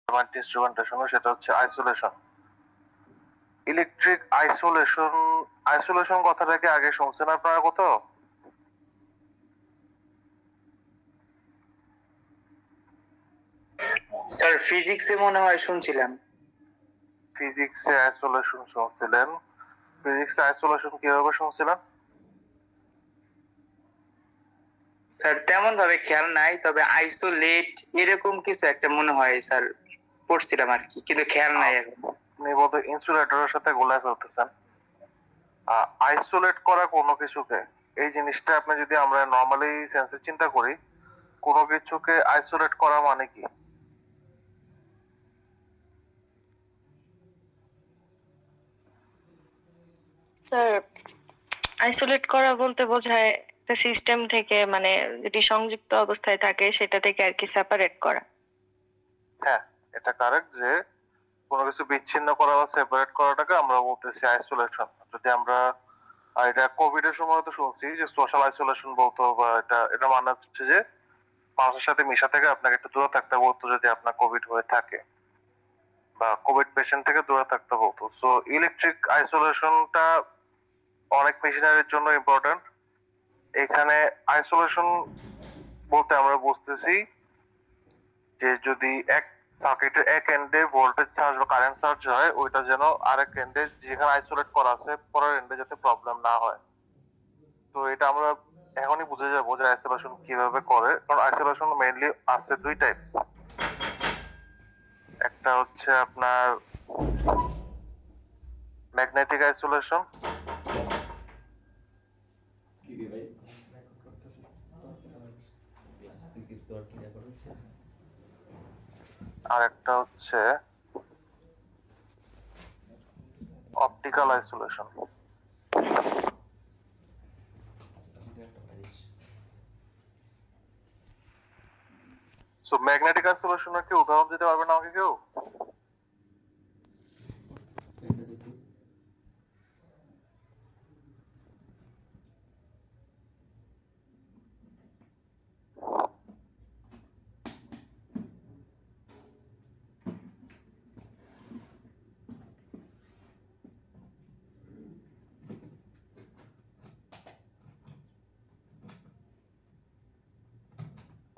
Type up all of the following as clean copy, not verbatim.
Instrumentation, সেটা হচ্ছে isolation. Electric isolation, isolation কথাটাকে আগে শুনছেন আপনারা কোথাও? স্যার ফিজিক্সে মনে হয় শুনছিলাম। ফিজিক্সে আইসোলেশন শুনছিলেন? ফিজিক্সে আইসোলেশন কিভাবে শুনছিলেন? স্যার তেমন ভাবে খেয়াল নাই, তবে আইসোলেট এরকম কিছু একটা মনে হয় স্যার পড়ছিলাম আর কি, কিন্তু খেয়াল নাই এখন। আপনি বোধহয় ইনসুলেটরের সাথে গোলায় ফেলতেছেন। আইসোলেট করা কোনো কিছুকে, এই জিনিসটা আপনি যদি আমরা নর্মালি সেন্সে চিন্তা করি, কোনো কিছুকে আইসোলেট করা মানে কি? স্যার আইসোলেট করা বলতে বোঝায় একটা সিস্টেম থেকে, মানে যেটি সংযুক্ত অবস্থায় থাকে সেটা থেকে আর কি সেপারেট করা। হ্যাঁ, এটা কারেক্ট যে কোনো কিছু বিচ্ছিন্ন করা বা সেপারেট করাটাকে আমরা বলতেছি আইসোলেশন। যদি আমরা এটা কোভিড এর সময় তো শুনছি যে সোশ্যাল আইসোলেশন বলতো, বা এটা মানে হচ্ছে যে মানুষের সাথে মিশা থেকে আপনাকে একটু দূরে থাকতে বলতো যদি আপনার কোভিড হয়ে থাকে, বা কোভিড পেশেন্ট থেকে দূরে থাকতে বলতো। সো ইলেকট্রিক আইসোলেশনটা অনেক মেশিনারির জন্য ইম্পর্টেন্ট। এখানে আইসোলেশন বলতে আমরা বুঝতেছি যে যদি এক সার্কিটের এক এন্ডে ভোল্টেজ সার্জ বা কারেন্ট সার্জ হয়, ওইটা যেন আরেক এন্ডে যেখানে আইসোলেট করা আছে পরের এন্ডে যাতে প্রবলেম না হয়। তো এটা আমরা এখনই বুঝে যাবো যে আইসোলেশন কিভাবে করে, কারণ আইসোলেশন মেইনলি আছে দুই টাইপ। একটা হচ্ছে আপনার ম্যাগনেটিক আইসোলেশন, আর একটা হচ্ছে অপটিক্যাল আইসোলেশন। সো ম্যাগনেটিক আইসোলেশনের কি উদাহরণ দিতে পারবেন আমাকে কেউ?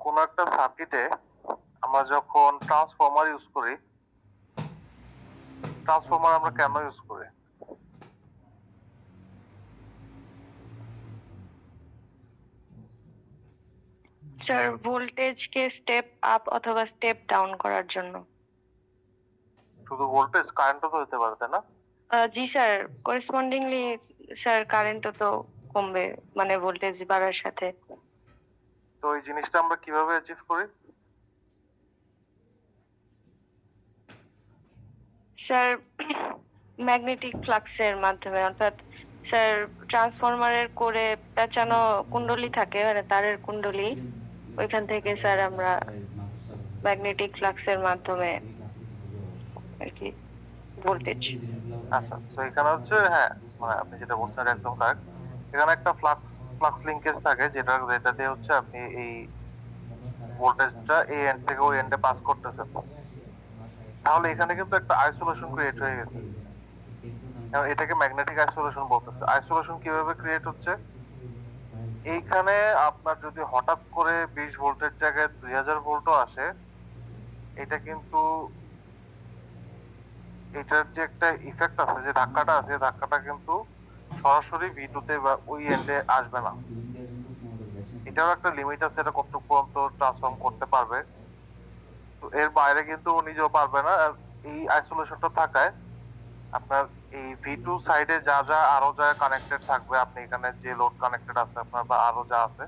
কোন একটা সার্কিটে আমরা যখন ট্রান্সফরমার ইউজ করি, ট্রান্সফরমার আমরা কেন ইউজ করি? স্যার ভোল্টেজকে স্টেপ আপ অথবা স্টেপ ডাউন করার জন্য। শুধু ভোল্টেজ, কারেন্টও তো হতে পারে, তাই না? জি স্যার, করেসপন্ডিংলি স্যার কারেন্টও তো কমবে, মানে ভোল্টেজ বাড়ার সাথে। তো এই জিনিসটা আমরা কিভাবে অ্যাচিভ করি? স্যার ম্যাগনেটিক ফ্লাক্সের মাধ্যমে, অর্থাৎ স্যার ট্রান্সফরমারের করে পেঁচানো কুণ্ডলী থাকে, মানে তারের কুণ্ডলী, ওইখান থেকে স্যার আমরা ম্যাগনেটিক ফ্লাক্সের মাধ্যমে আর কি ভোল্টেজ। আচ্ছা, তো এখানে হচ্ছে হ্যাঁ, মানে আপনি যেটা বলছেন এটা একদম কারেক্ট। এখানে একটা ফ্লাক্স ফ্লাক্স লিংকেজ থাকে যেটা দিয়ে হচ্ছে আপনি এই ভোল্টেজটা এই এন্ড থেকে ওই এন্ডে পাস করতেছেন। তাহলে এখানে কিন্তু একটা আইসোলেশন ক্রিয়েট হয়ে গেছে। কারণ এটাকে ম্যাগনেটিক আইসোলেশন বলতেছে। আইসোলেশন কিভাবে ক্রিয়েট হচ্ছে? এইখানে আপনার যদি হঠাৎ করে 20 ভোল্টের জায়গায় 2000 ভোল্টও আসে, এটা কিন্তু এটার যে একটা ইফেক্ট আছে, যে ধাক্কাটা আছে, ধাক্কাটা কিন্তু সরাসরি V2 তে বা ওই এন্ডে আসবে না। এটারও একটা লিমিট আছে, এটা কতটুকু পর্যন্ত ট্রান্সফর্ম করতে পারবে। তো এর বাইরে কিন্তু ও নিজেও পারবে না। আর এই আইসোলেশনটা থাকায় আপনার এই V2 সাইডে যা যা আরো যা কানেক্টেড থাকবে, আপনি এখানে যে লোড কানেক্টেড আছে আপনার বা আরো যা আছে,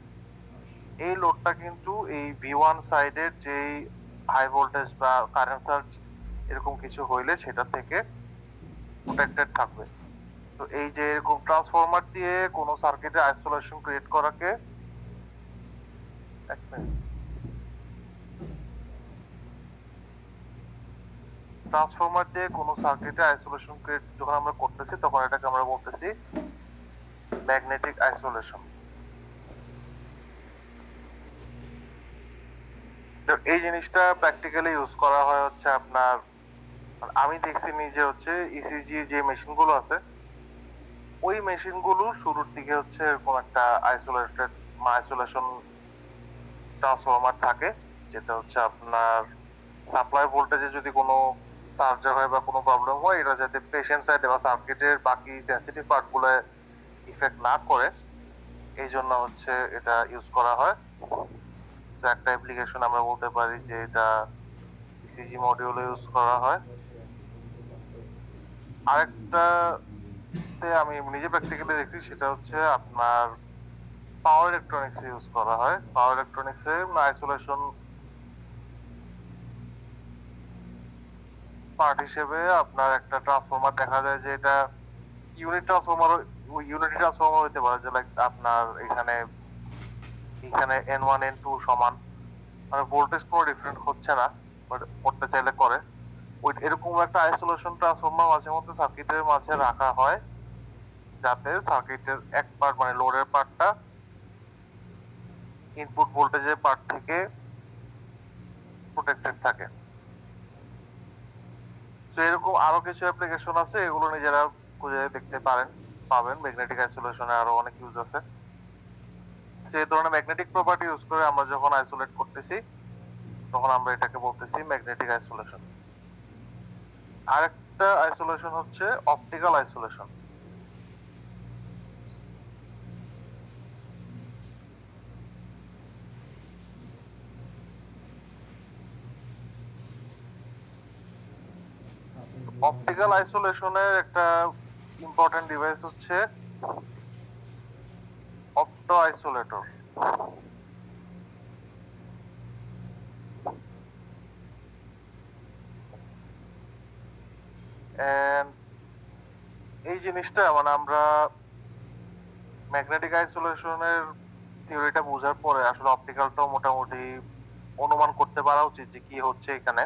এই লোডটা কিন্তু এই V1 সাইডের যেই হাই ভোল্টেজ বা কারেন্ট সার্জ এরকম কিছু হইলে সেটা থেকে প্রোটেক্টেড থাকবে। তো এই যে এরকম ট্রান্সফরমার দিয়ে কোনো সার্কিটে আইসোলেশন ক্রিয়েট করাকে, এক মিনিট, ট্রান্সফরমার দিয়ে কোনো সার্কিটে আইসোলেশন ক্রিয়েট যখন আমরা করতেছি তখন এটাকে আমরা বলতেছি ম্যাগনেটিক আইসোলেশন। তো এই জিনিসটা প্র্যাকটিক্যালি ইউজ করা হয় হচ্ছে আপনার, আমি দেখছি নিজে হচ্ছে ইসিজি যে মেশিনগুলো আছে ওই মেশিনগুলো শুরুর দিকে হচ্ছে এরকম একটা আইসোলেশন ট্রান্সফরমার থাকে, যেটা হচ্ছে আপনার সাপ্লাই ভোল্টেজে যদি কোনো সার্জার হয় বা কোনো প্রবলেম হয়, এটা যাতে পেশেন্ট সাইডে বা সার্কিটের বাকি সেন্সিটিভ পার্টগুলো ইফেক্ট না করে, এই জন্য হচ্ছে এটা ইউজ করা হয়। তো একটা অ্যাপ্লিকেশন আমরা বলতে পারি যে এটা ইসিজি মডিউলে ইউজ করা হয়। আরেকটা আমি নিজে প্র্যাকটিক্যালি দেখি, সেটা হচ্ছে আপনার পাওয়ার ইলেকট্রনিক্স ইউজ করা হয়। পাওয়ার ইলেকট্রনিক্সে আইসোলেশন পার্ট হিসেবে আপনার একটা ট্রান্সফরমার দেখা যায় যে এটা ইউনিটি ট্রান্সফরমার হতে পারে, যে লাইক আপনার এখানে এখানে N1 N2 সমান, মানে ভোল্টেজ কোনো ডিফারেন্ট হচ্ছে না, বাট করতে চাইলে করে। ওই এরকম একটা আইসোলেশন ট্রান্সফরমার মাঝে মধ্যে সার্কিটের মাঝে রাখা হয়, যাতে সার্কিটের এক পার্ট মানে লোডের পার্টটা ইনপুট ভোল্টেজের পার্ট থেকে প্রোটেক্টেড থাকে। তো এরকম আরো কিছু অ্যাপ্লিকেশন আছে, এগুলো নিজেরা খুঁজে দেখতে পারেন, পাবেন। ম্যাগনেটিক আইসোলেশনে আরো অনেক ইউজ আছে। সেই ধরনের ম্যাগনেটিক প্রপার্টি ইউজ করে আমরা যখন আইসোলেট করতেছি, তখন আমরা এটাকে বলতেছি ম্যাগনেটিক আইসোলেশন। আরেকটা আইসোলেশন হচ্ছে অপটিক্যাল আইসোলেশন। অপটিক্যাল আইসোলেশনের একটা ইম্পর্টেন্ট ডিভাইস হচ্ছে অপটো আইসোলেটর। এই জিনিসটা মানে আমরা ম্যাগনেটিক আইসোলেশনের থিওরিটা বোঝার পরে আসলে অপটিক্যালটাও মোটামুটি অনুমান করতে পারা উচিত যে কি হচ্ছে এখানে।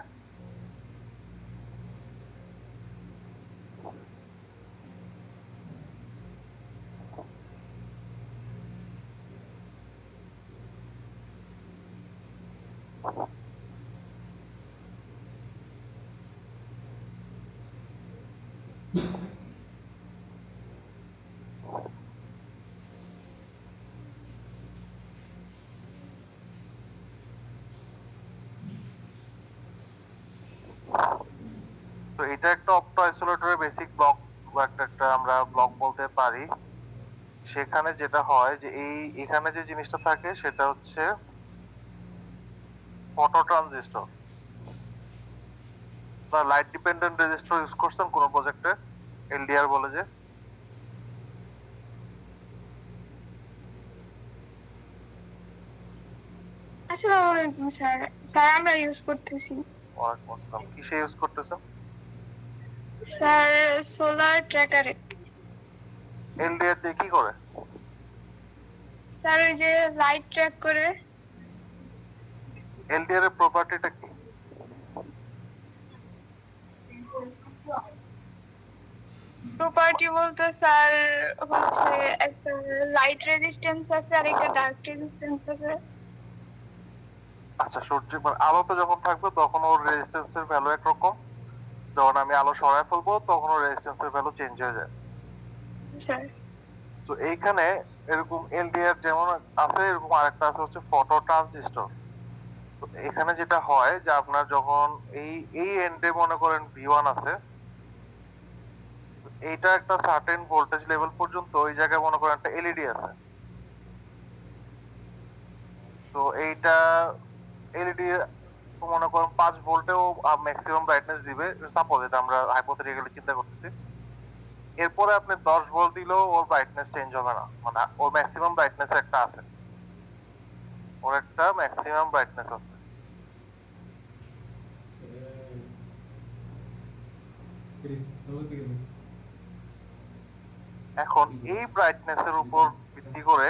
তো এটা একটা অপটো আইসোলেটরের বেসিক ব্লক বা একটা আমরা ব্লক বলতে পারি। সেখানে যেটা হয় যে এখানে যে জিনিসটা থাকে সেটা হচ্ছে ফটো ট্রানজিস্টর বা লাইট ডিপেন্ডেন্ট রেজিস্টর ইউজ করছেন কোন প্রজেক্টে? এলডিআর বলে যে। আসসালামু আলাইকুম স্যার। স্যার আমরা ইউজ করতেছি। ওয়ালাইকুম আসসালাম। কিসে ইউজ করতেছেন? Sir solar ট্র্যাকারে। এলডিআর দিয়ে কি করে? স্যার ওই যে লাইট ট্র্যাক করে। এলডিআর এর প্রপার্টিটা কি? প্রপার্টি বলতে স্যার হচ্ছে একটা লাইট রেজিস্ট্যান্স আছে আর একটা ডার্ক রেজিস্ট্যান্স আছে। আচ্ছা, সূর্য মানে আলোতে যখন থাকবে তখন ওর রেজিস্ট্যান্সের ভ্যালু একরকম, যখন আমি আলো সরায় ফেলবো তখন ওর রেজিস্ট্যান্সের ভ্যালু চেঞ্জ হয়ে যায়। স্যার তো এইখানে এরকম এলডিআর যেমন আছে, এরকম আরেকটা আছে হচ্ছে ফটো ট্রানজিস্টর। তো এখানে যেটা হয় যে আপনার যখন এই এন্ডে মনে করেন V1 আছে, এইটা একটা সার্টেন ভোল্টেজ লেভেল পর্যন্ত ওই জায়গায় মনে করেন একটা এলইডি আছে। তো এইটা এলইডি মনে করেন 5 ভোল্টেও ম্যাক্সিমাম ব্রাইটনেস দিবে, সাপোজ এটা আমরা হাইপোথেটিক্যালি চিন্তা করতেছি। এরপরে আপনি 10 ভোল্ট দিলেও ওর ব্রাইটনেস চেঞ্জ হবে না, মানে ওর ম্যাক্সিমাম ব্রাইটনেস একটা আছে, ওর একটা ম্যাক্সিমাম ব্রাইটনেস আছে। এখন এই ব্রাইটনেসের উপর ভিত্তি করে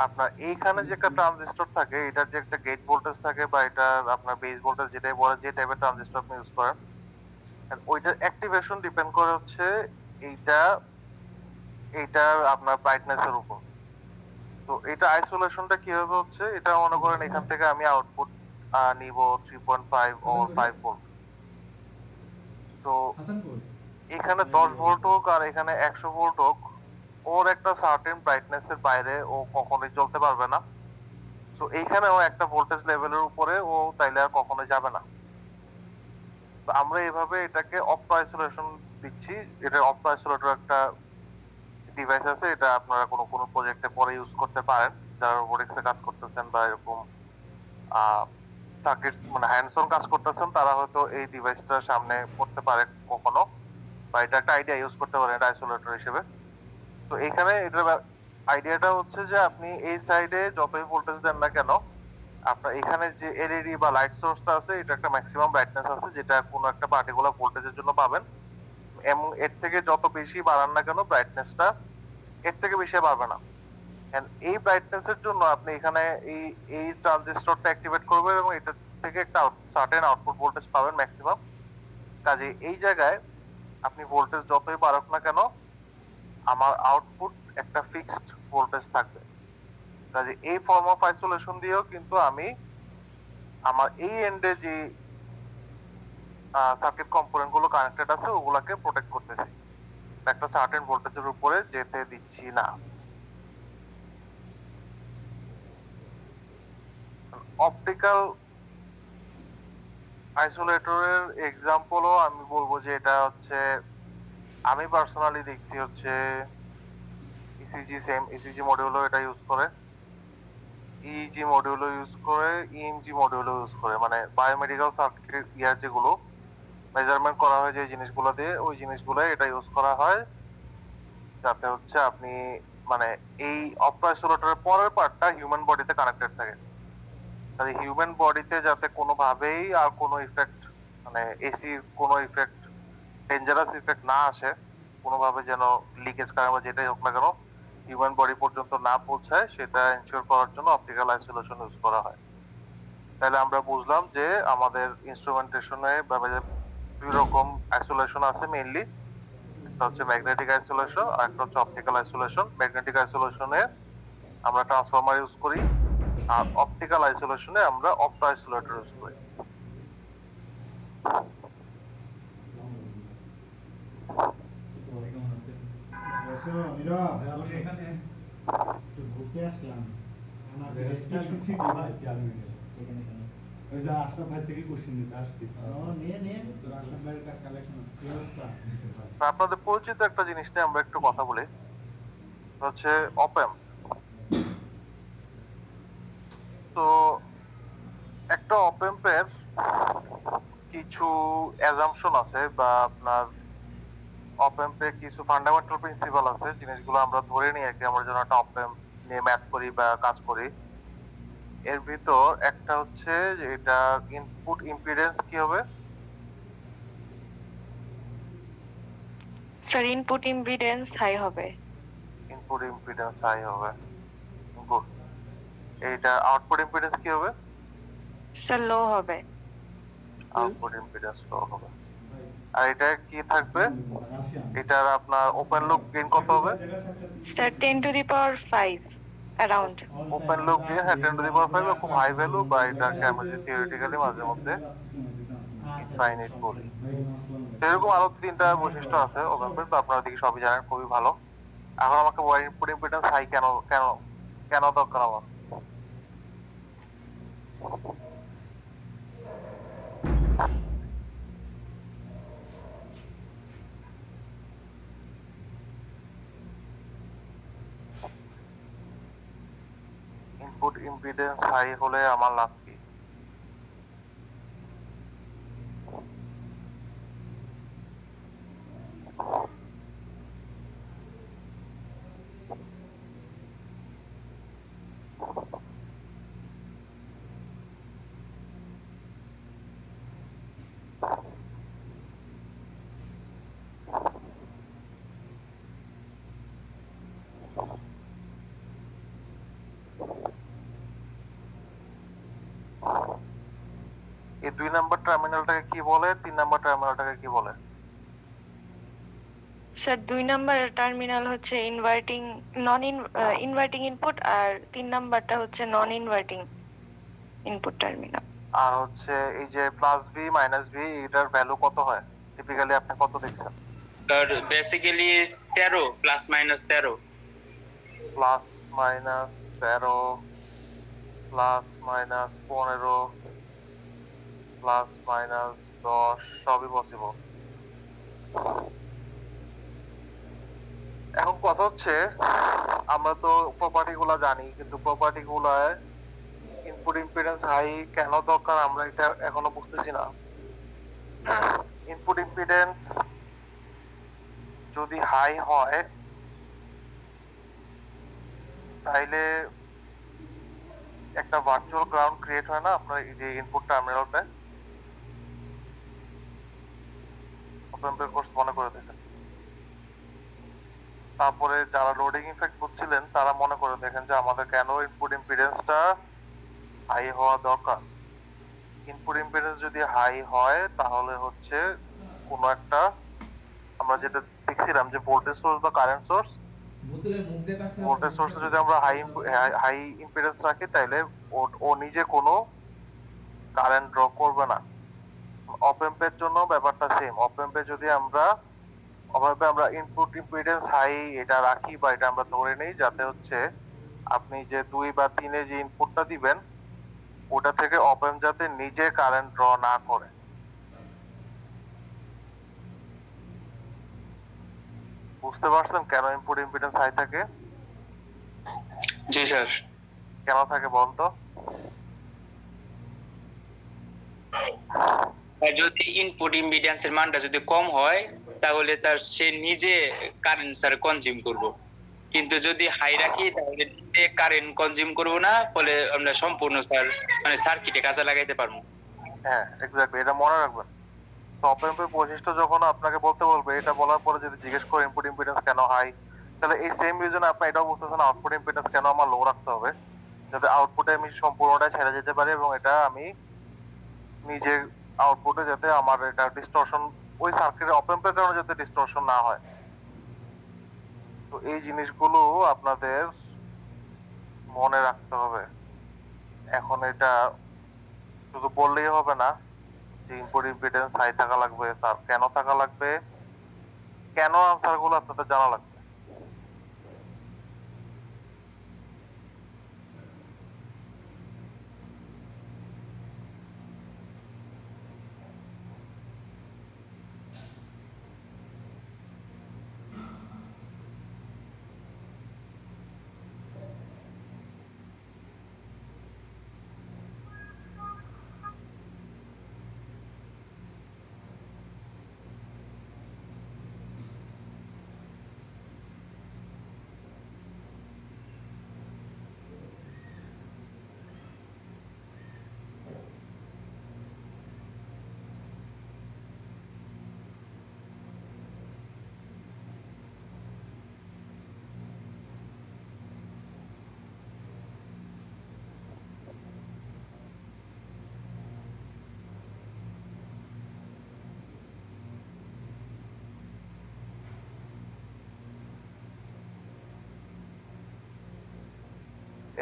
আপনার এইখানে যে একটা ট্রানজিস্টর থাকে, এটার যে একটা গেট ভোল্টেজ থাকে বা এটা আপনার বেস ভোল্টেজ যেটাই বলে, যে টাইপের ট্রানজিস্টর আপনি ইউজ করেন, ওইটার অ্যাক্টিভেশন ডিপেন্ড করে হচ্ছে এইটা এইটা আপনার ব্রাইটনেসের উপর। তো এটা আইসোলেশনটা কিভাবে হচ্ছে, এটা মনে করেন এখান থেকে আমি আউটপুট নিব 3.5 ও 5 ভোল্ট। তো এখানে 10 ভোল্ট হোক আর এখানে 100 ভোল্ট হোক, ওর একটা সার্টেন ব্রাইটনেস এর বাইরে ও কখনোই চলতে পারবে না। তো এইখানেও একটা ভোল্টেজ লেভেলের উপরে ও তাইলে আর কখনোই যাবে না। তো আমরা এইভাবে এটাকে অপ্টো আইসোলেশন দিচ্ছি। এটা অপ্টো আইসোলেটর একটা ডিভাইস আছে, এটা আপনারা কোনো প্রজেক্টে পরে ইউজ করতে পারেন, যারা রোবোটিক্সে কাজ করতেছেন বা এরকম সার্কিট মানে হ্যান্ডস অন কাজ করতেছেন, তারা হয়তো এই ডিভাইসটা সামনে পড়তে পারে কখনো, বা এটা একটা আইডিয়া ইউজ করতে পারেন এটা আইসোলেটর হিসেবে। তো এখানে এটার আইডিয়াটা হচ্ছে যে আপনি এই সাইডে যতই ভোল্টেজ দেন না কেন, আপনার এখানে যে এলইডি বা লাইট সোর্সটা আছে, এটা একটা ম্যাক্সিমাম ব্রাইটনেস আছে যেটা কোনো একটা পার্টিকুলার ভোল্টেজের জন্য পাবেন, এবং এর থেকে যত বেশি বাড়ান না কেন ব্রাইটনেসটা এর থেকে বেশি বাড়বে না। এন্ড এই ব্রাইটনেস এর জন্য আপনি এখানে এই ট্রানজিস্টরটা অ্যাক্টিভেট করবেন এবং এটা থেকে একটা সার্টেন আউটপুট ভোল্টেজ পাবেন ম্যাক্সিমাম। কাজে এই জায়গায় আপনি ভোল্টেজ যতই বাড়াক না কেন, আমার আউটপুট একটা ফিক্সড ভোল্টেজ থাকবে। কাজে এই ফর্ম অফ আইসোলেশন দিয়েও কিন্তু আমি আমার এই এন্ডে যে সার্কিট কম্পোনেন্ট গুলো কানেক্টেড আছে ওগুলাকে প্রোটেক্ট করতেছি, একটা সার্টেন ভোল্টেজের উপরে যেতে দিচ্ছি না। অপটিক্যাল আইসোলেটরের এক্সাম্পলও আমি বলবো যে এটা হচ্ছে, আমি পার্সোনালি দেখছি হচ্ছে ইসিজি, সেম ইসিজি মডিউলও এটা ইউজ করে, ইইজি মডিউলও ইউজ করে, ইএমজি মডিউলও ইউজ করে, মানে বায়োমেডিক্যাল সার্কিট ইয়ার যেগুলো মেজারমেন্ট করা হয় যে জিনিসগুলো দিয়ে, ওই জিনিসগুলো এটা ইউজ করা হয় যাতে হচ্ছে আপনি মানে এই অপ্টো আইসোলেটরের পরের পার্টটা হিউম্যান বডিতে কানেক্টেড থাকে। তাহলে হিউম্যান বডিতে যাতে কোনোভাবেই আর কোনো ইফেক্ট মানে এসির কোনো ইফেক্ট, ডেঞ্জারাস ইফেক্ট না আসে, কোনোভাবে যেন লিকেজ কারণ বা যেটাই হোক না কেন হিউম্যান বডি পর্যন্ত না পৌঁছায়, সেটা এনশিওর করার জন্য অপটিক্যাল আইসোলেশন ইউজ করা হয়। তাহলে আমরা বুঝলাম যে আমাদের ইনস্ট্রুমেন্টেশনে দুই রকম আইসোলেশন আছে মেইনলি, একটা হচ্ছে ম্যাগনেটিক আইসোলেশন আর একটা হচ্ছে অপটিক্যাল আইসোলেশন। ম্যাগনেটিক আইসোলেশনে আমরা ট্রান্সফরমার ইউজ করি, আর অপটিক্যাল আইসোলেশনে আমরা অপ্টো আইসোলেটর ইউজ করি। ঘুরতে আসলাম, আমার সিটি ভাইছি আমি ওই যে আশরাফ ভাই থেকে কোশ্চেন নিতে আসছি। নিয়ে তোর আশরাফ ভাইয়ের কাছে কালেকশন আছে, কি অবস্থা? আপনাদের পরিচিত একটা জিনিস নিয়ে আমরা একটু কথা বলি, হচ্ছে অপএম। তো একটা অপএম্পের কিছু অ্যাজাম্পশন আছে বা আপনার অপএম্পে কিছু ফান্ডামেন্টাল প্রিন্সিপাল আছে, জিনিসগুলো আমরা ধরে নিয়ে আমরা যেন একটা অপএম্প নিয়ে ম্যাথ করি বা কাজ করি। এর ভিতর একটা হচ্ছে যে এটা ইনপুট ইম্পিডেন্স কি হবে? স্যার ইনপুট ইম্পিডেন্স হাই হবে। ইনপুট ইম্পিডেন্স হাই হবে, গুড। এইটা আউটপুট ইম্পিডেন্স কি হবে? স্যার লো হবে। আউটপুট ইম্পিডেন্স লো হবে। আর এটা কি থাকবে? এটার আপনার ওপেন লুপ গেইন কত হবে? Sir 10 to the power 5 around. Open loop gain 10 to the power 5 খুব হাই ভ্যালু, বা এটাকে আমরা থিওরিটিক্যালি মাঝে মধ্যে ইনফাইনাইট বলি। এরকম আরো তিনটা বৈশিষ্ট্য আছে ওপেন, তো আপনারা দেখি সবই জানেন, খুবই ভালো। এখন আমাকে ইনপুট ইম্পিডেন্স হাই কেন কেন কেন দরকার আমার? ইনপুট ইম্পিডেন্স হাই হলে আমার লাভ কি? এই 2 নাম্বার টার্মিনালটাকে কি বলে, 3 নাম্বার টার্মিনালটাকে কি বলে? স্যার 2 নাম্বার টার্মিনাল হচ্ছে ইনভার্টিং ইনভার্টিং ইনপুট, আর 3 নাম্বারটা হচ্ছে নন ইনভার্টিং ইনপুট টার্মিনাল। আর হচ্ছে এই যে প্লাস বি মাইনাস বি এটার ভ্যালু কত হয় টিপিক্যালি আপনি কত দেখছেন? Sir basically 13 plus minus 13। Plus minus 13, plus minus 15, plus minus 10 সবই পসিবল। এখন কথা হচ্ছে আমরা তো প্রপার্টি গুলা জানি, কিন্তু প্রপার্টি গুলায় ইনপুট ইম্পিডেন্স হাই কেন দরকার আমরা এটা এখনো বুঝতেছি না। ইনপুট ইম্পিডেন্স যদি হাই হয় তাইলে একটা ভার্চুয়াল গ্রাউন্ড ক্রিয়েট হয় না আপনার এই যে ইনপুট টার্মিনালটা। ওপেন কোর্স মনে করে দেখেন, তারপরে যারা লোডিং ইফেক্ট বুঝছিলেন তারা মনে করে দেখেন যে আমাদের কেন ইনপুট ইম্পিডেন্সটা হাই হওয়া দরকার। ইনপুট ইম্পিডেন্স যদি হাই হয় তাহলে হচ্ছে কোনো একটা আমরা যেটা দেখছিলাম যে ভোল্টেজ সোর্স বা কারেন্ট সোর্স, ভোল্টেজ সোর্সে যদি আমরা হাই ইম্পিডেন্স রাখি তাহলে ও নিজে কোনো কারেন্ট ড্র করবে না। অপ এম্পের জন্য ব্যাপারটা সেম। অপ এম্পে যদি আমরা ইনপুট ইম্পিডেন্স হাই এটা রাখি বা এটা আমরা ধরে নেই যাতে হচ্ছে আপনি যে 2 বা 3 যে ইনপুটটা দিবেন ওটা থেকে অপ এম্প যাতে নিজে কারেন্ট ড্র না করে। বুঝতে পারছেন কেন ইনপুট ইম্পিডেন্স হাই থাকে? জি স্যার। কেন থাকে বলতো? যদি ইনপুট ইম্পিডেন্সের মানটা যদি কম হয় তাহলে সে নিজে কারেন্ট স্যার কনজিউম করব, কিন্তু যদি হাই রাখি তাহলে নিজে কারেন্ট কনজিউম করব না, ফলে আমরা সম্পূর্ণ স্যার মানে সার্কিটে কাজে লাগাইতে পারবো। হ্যাঁ এক্স্যাক্টলি, এটা মনে রাখবেন। তো অপ এম্পের বৈশিষ্ট্য যখন আপনাকে বলতে বলবে, এটা বলার পরে যদি জিজ্ঞেস করে ইনপুট ইম্পিডেন্স কেন হাই, তাহলে এই সেম রিজনে আপনি এটাও বুঝতেছেন আউটপুট ইম্পিডেন্স কেন আমার লো রাখতে হবে, যাতে আউটপুটে আমি সম্পূর্ণটা ছেড়ে যেতে পারি এবং এটা আমি নিজে আউটপুটে যাতে আমার এটা ডিস্টরশন ওই সার্কিটের অপ এম্পের কারণে যাতে ডিস্টরশন না হয়। তো এই জিনিসগুলো আপনাদের মনে রাখতে হবে। এখন এটা শুধু বললেই হবে না যে ইনপুট ইম্পিডেন্স হাই থাকা লাগবে, স্যার কেন থাকা লাগবে, কেন আনসার গুলো আপনাদের জানা লাগবে।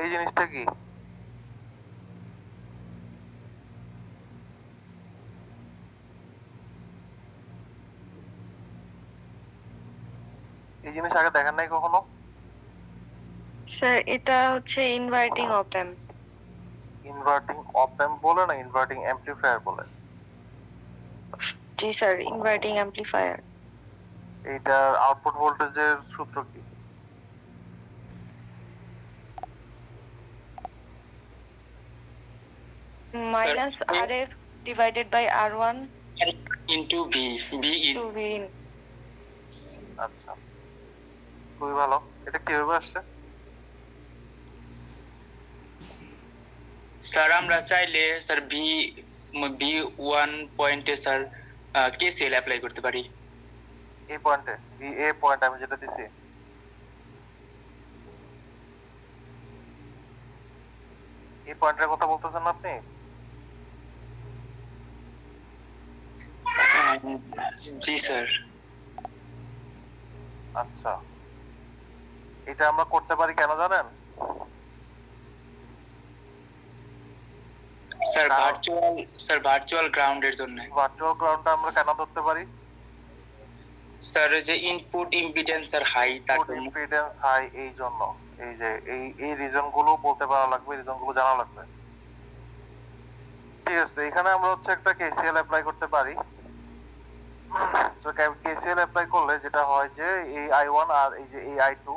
এই জিনিসটা কি? এই জিনিস আগে দেখেন নাই কখনো? স্যার এটা হচ্ছে ইনভার্টিং অপ অ্যাম্প। ইনভার্টিং অপ অ্যাম্প বলে না, ইনভার্টিং অ্যামপ্লিফায়ার বলে। Ji sir, inverting amplifier. এইটার আউটপুট ভোল্টেজের সূত্র কি? Minus R F divided by R1 into V in. To V in. আচ্ছা, খুবই ভালো। এটা কিভাবে আসছে? স্যার আমরা চাইলে স্যার V1 পয়েন্টে স্যার কেসিএল অ্যাপ্লাই করতে পারি। এই পয়েন্টে এ পয়েন্ট আমি যেটা দিছি, এই পয়েন্টের কথা বলতেছেন আপনি? জি স্যার। আচ্ছা, এটা আমরা করতে পারি কেন জানেন? ভার্চুয়াল গ্রাউন্ডের জন্য। ভার্চুয়াল গ্রাউন্ডটা আমরা কেন ধরতে পারি? স্যার ওই যে ইনপুট ইম্পিডেন্স আর হাই তার ইনপুট জন্য। ইম্পিডেন্স হাই, এই জন্য এই যে এই রিজন গুলো বলতে পারা লাগবে, রিজন গুলো জানা লাগবে। ঠিক আছে, এখানে আমরা হচ্ছে একটা কেসিএল অ্যাপ্লাই করতে পারি। তো কেসিএল অ্যাপ্লাই করলে যেটা হয় যে এই I1 আর এই যে এই I2,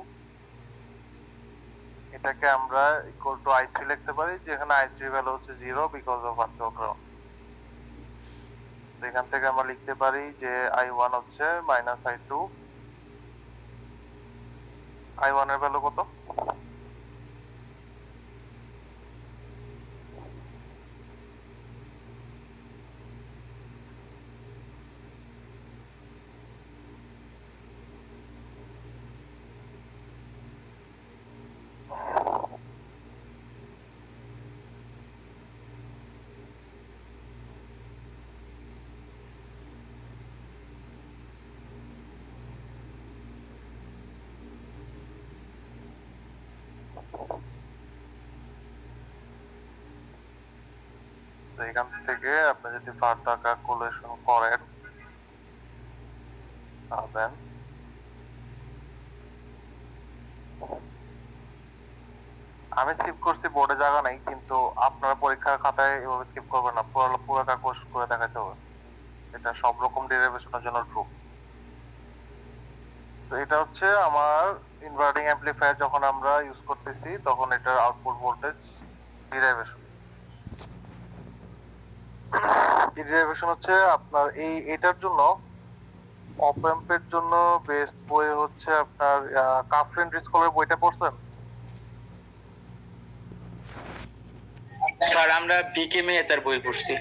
এটাকে আমরা ইকুয়াল টু I3 লিখতে পারি, যেখানে I3 ভ্যালু হচ্ছে 0 বিকজ অফ ভার্চুয়াল গ্রাউন্ড। এখান থেকে আমরা লিখতে পারি যে I1 হচ্ছে মাইনাস I2। I1 এর ভ্যালু কত? এখান থেকে আপনি যদি ফার্দার ক্যালকুলেশন করেন পাবেন আমি স্কিপ করছি, বোর্ডে জায়গা নাই, কিন্তু আপনারা পরীক্ষার খাতায় এভাবে স্কিপ করবেন না, পুরো কাগজ করে দেখাতে হবে। এটা সব রকম ডেরিভেশনের জন্য ট্রু। তো এটা হচ্ছে আমার ইনভার্টিং অ্যাম্পলিফায়ার, যখন আমরা ইউজ করতেছি তখন এটার আউটপুট ভোল্টেজ ডেরিভেশন। ডেরিভেশন হচ্ছে আপনার এটার জন্য অপ অ্যাম্পের জন্য বেস্ট বই হচ্ছে আপনার কাফলিন রিসকলের বইটা পড়ছেন? স্যার আমরা বিকে মেহতার বই পড়ছি।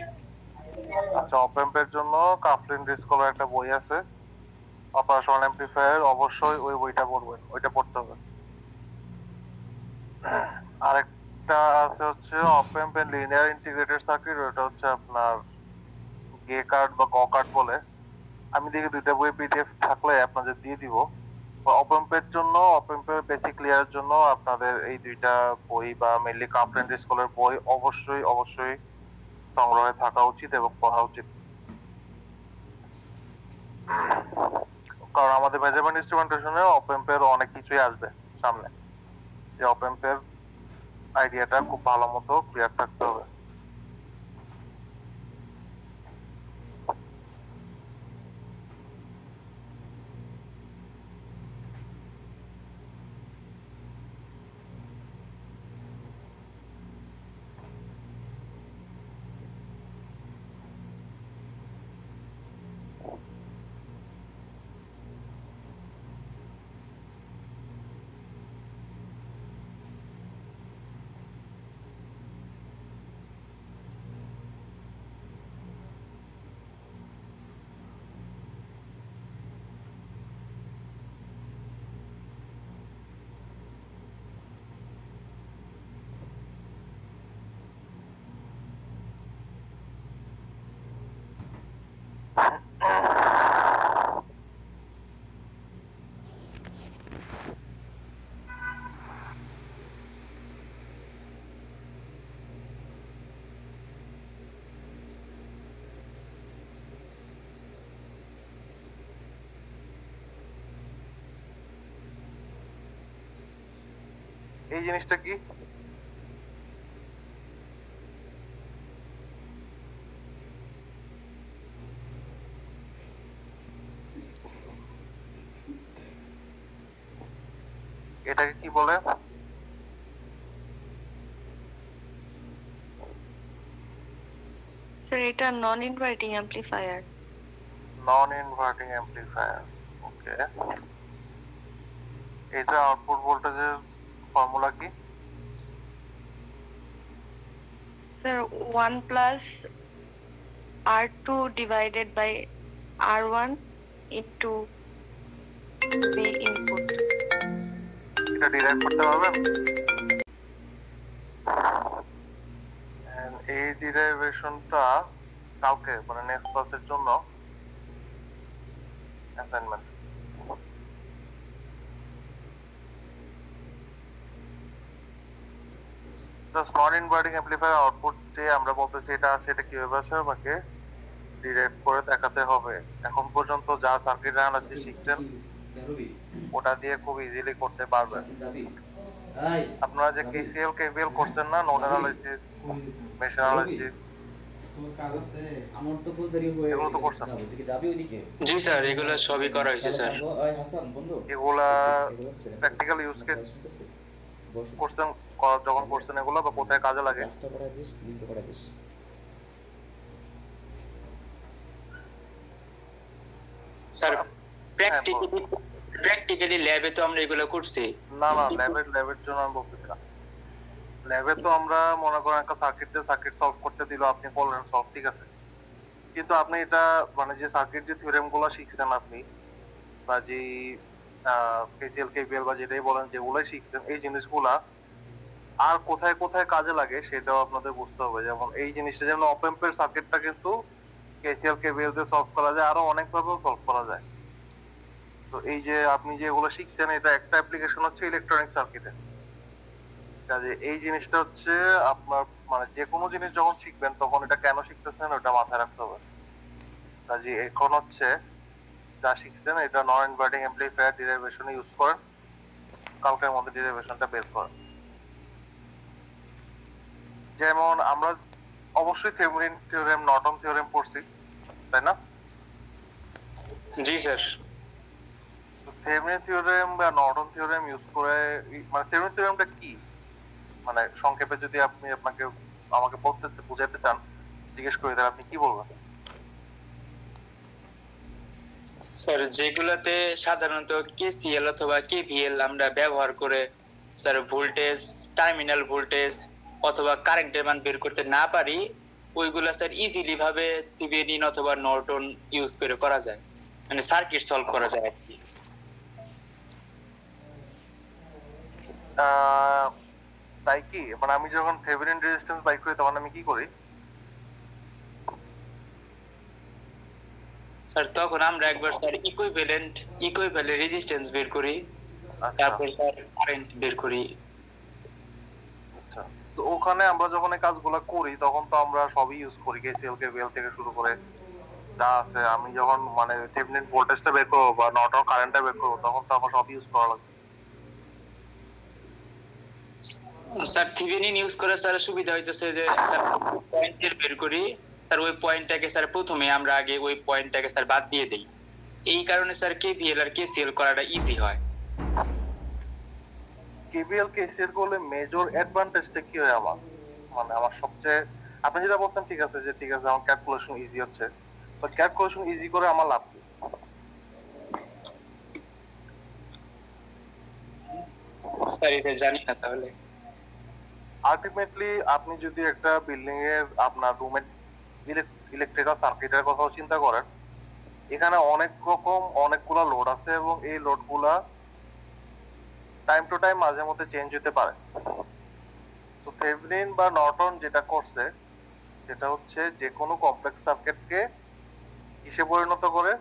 আচ্ছা, অপ অ্যাম্পের জন্য কাফলিন রিসকলের একটা বই আছে, অপারেশনাল অ্যাম্পলিফায়ার, অবশ্যই ওই বইটা পড়বেন, ওইটা পড়তে হবে। আরেকটা আছে হচ্ছে অপ অ্যাম্পের লিনিয়ার ইন্টিগ্রেটেড সার্কিট, ওটা হচ্ছে আপনার গে কার্ড বা ক কার্ড বলে। আমি দেখি দুইটা বই পিডিএফ থাকলে আপনাদের দিয়ে দিব। অপ অ্যাম্পের জন্য, অপ অ্যাম্পের বেসিক ক্লিয়ারের জন্য আপনাদের এই দুইটা বই বা মেইনলি কাফলিন রিসকলের বই অবশ্যই সংগ্রহে থাকা উচিত এবং পড়া উচিত। কারণ আমাদের মেজারমেন্ট ইনস্ট্রুমেন্টেশনে অপ অ্যাম্পের অনেক কিছুই আসবে সামনে, যে অপ অ্যাম্পের আইডিয়াটা খুব ভালো মতো ক্লিয়ার থাকতে হবে। এই জিনিসটা কি? এটাকে কি বলে? স্যার এটা non inverting amplifier. Non inverting amplifier, okay. এটা আউটপুট ভোল্টেজের ফর্মুলা কি? Sir 1 plus R2 divided by R1 into V input. এটা ডিরাইভ করতে পারবেন? এই ডিরাইভেশনটা কালকে মানে নেক্সট ক্লাসের জন্য assignment. Just non inverting amplifier output যে আমরা বলতেছি এটা সেটা কিভাবে আসে আমাকে ডিরেক্ট করে দেখাতে হবে। এখন পর্যন্ত যা সার্কিট অ্যানালাইসিস শিখছেন ওটা দিয়ে খুব ইজিলি করতে পারবেন। আপনারা যে কেসিএল কেভিএল করছেন না, নোড অ্যানালাইসিস, মেশ অ্যানালাইসিস, তোর কাজ আছে আমার তো ফুলদারি হয়ে এগুলো তো করছেন। যাবো তুই কি যাবি ওইদিকে? জি স্যার, এগুলো সবই করা হয়েছে স্যার। ওই হাসান বন্ধু এগুলা এগুলো হচ্ছে না। প্র্যাকটিক্যাল ইউজ কেস শুনতেছিস? বস করছেন যখন করছেন এগুলো বা কোথায় কাজে লাগে? কাজটা করা দিস, লিংকটা করা দিস। স্যার প্র্যাকটিক্যালি ল্যাবে তো আমরা এগুলো করছি। না না, ল্যাবের জন্য আমি বলতেছি না। ল্যাবে তো আমরা মনে করেন একটা সার্কিট সলভ করতে দিল, আপনি বললেন সলভ, ঠিক আছে, কিন্তু আপনি এটা মানে যে সার্কিট যে থিওরেম গুলো শিখছেন আপনি বা যে কেসিএল কেভিএল বা যেটাই বলেন যেগুলোই শিখছেন, এই জিনিসগুলা আর কোথায় কোথায় কাজে লাগে সেটাও আপনাদের বুঝতে হবে। যেমন এই জিনিসটা, যেমন অপ এম্পের সার্কিটটা কিন্তু কেসিএল কেভিএল দিয়ে সলভ করা যায়, আরো অনেকভাবেও সলভ করা যায়। তো এই যে আপনি যেগুলো শিখছেন এটা একটা অ্যাপ্লিকেশন হচ্ছে ইলেকট্রনিক সার্কিটে। কাজে এই জিনিসটা হচ্ছে আপনার মানে যে কোনো জিনিস যখন শিখবেন তখন এটা কেন শিখতেছেন ওটা মাথায় রাখতে হবে। কাজে এখন হচ্ছে যা শিখছেন এটা নন ইনভার্টিং অ্যাম্পলিফায়ার ডিরাইভেশনে ইউজ করেন, কালকের মধ্যে ডিরাইভেশনটা বের করেন। যেমন আমরা অবশ্যই থেভেনিন থিওরেম, নর্টন থিওরেম পড়ছি, তাই না? জি স্যার। থেভেনিন থিওরেম বা নর্টন থিওরেম ইউজ করে মানে থেভেনিন থিওরেমটা কি মানে সংক্ষেপে যদি আপনি আমাকে বুঝাতে চান, জিজ্ঞেস করে তাহলে আপনি কি বলবেন? স্যার যেগুলাতে সাধারণত কেসিএল অথবা কেভিএল আমরা ব্যবহার করে স্যার ভোল্টেজ, টার্মিনাল ভোল্টেজ অথবা কারেন্টের মান বের করতে না পারি, ওইগুলা স্যার ইজিলি ভাবে থেভেনিন অথবা নর্টন ইউজ করে করা যায়, মানে সার্কিট সলভ করা যায় আর কি। তাই কি মানে আমি যখন থেভেনিন রেজিস্ট্যান্স বাই করি তখন আমি কি করি? স্যার তখন আমরা একবার স্যার ইকুইভ্যালেন্ট রেজিস্ট্যান্স বের করি, আচ্ছা তারপর স্যার কারেন্ট বের করি। আচ্ছা, তো ওখানে আমরা যখন এই কাজগুলো করি তখন তো আমরা সবই ইউজ করি, কেসিএল কেভিএল থেকে শুরু করে যা আছে। আমি যখন মানে থেভেনিন ভোল্টেজটা বের করবো বা নর্টন কারেন্টটা বের করবো তখন তো আমার সবই ইউজ করা লাগবে। স্যার থেভেনিন ইউজ করে স্যার সুবিধা হইতেছে যে স্যার পয়েন্টের বের করি, স্যার ওই পয়েন্টটাকে স্যার প্রথমে আমরা আগে ওই পয়েন্টটাকে স্যার বাদ দিয়ে দেই। এই কারণে স্যার কেভিএল আর কেসিএল করাটা ইজি হয়। কেভিএল কেসিএল করলে মেজর অ্যাডভান্টেজটা কি হয় আমার? মানে আমার সবচেয়ে, আপনি যেটা বলছেন ঠিক আছে যে ঠিক আছে আমার ক্যালকুলেশন ইজি হচ্ছে, তো ক্যালকুলেশন ইজি করে আমার লাভ কি? স্যার এটা জানি না তাহলে। আলটিমেটলি আপনি যদি একটা বিল্ডিং এর আপনার রুমের ইলেকট্রিক্যাল সার্কিটের কথা চিন্তা করেন, এখানে অনেকগুলা লোড আছে এবং এই লোডগুলা টাইম টু টাইম মাঝে মধ্যে চেঞ্জ হতে পারে। তো থেভেনিন বা নর্টন যেটা করছে সেটা হচ্ছে যে কোনো কমপ্লেক্স সার্কিটকে কিসে পরিণত করে?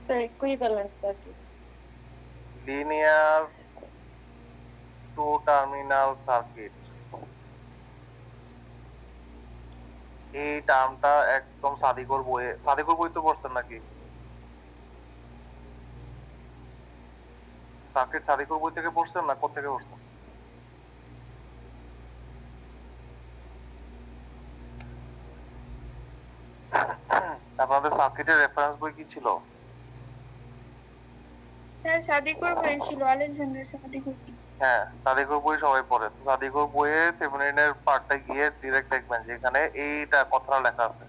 Sir equivalent circuit. Linear two terminal circuit, এই টার্মটা একদম সাদিকর বই তো পড়ছেন নাকি? সার্কিট সাদিকর বই থেকে পড়ছেন না কোথা থেকে পড়ছেন? আপনাদের সার্কিটের রেফারেন্স বই কি ছিল? স্যার সাদিকুর হয়েছিল, আলেকজান্ডার সাদিকুর। হ্যাঁ, সাদিকর বই সবাই পড়ে। তো সাদিকর বইয়ে থেভেনিনের পার্টটা গিয়ে ডিরেক্ট দেখবেন যেখানে এইটা কথাটা লেখা আছে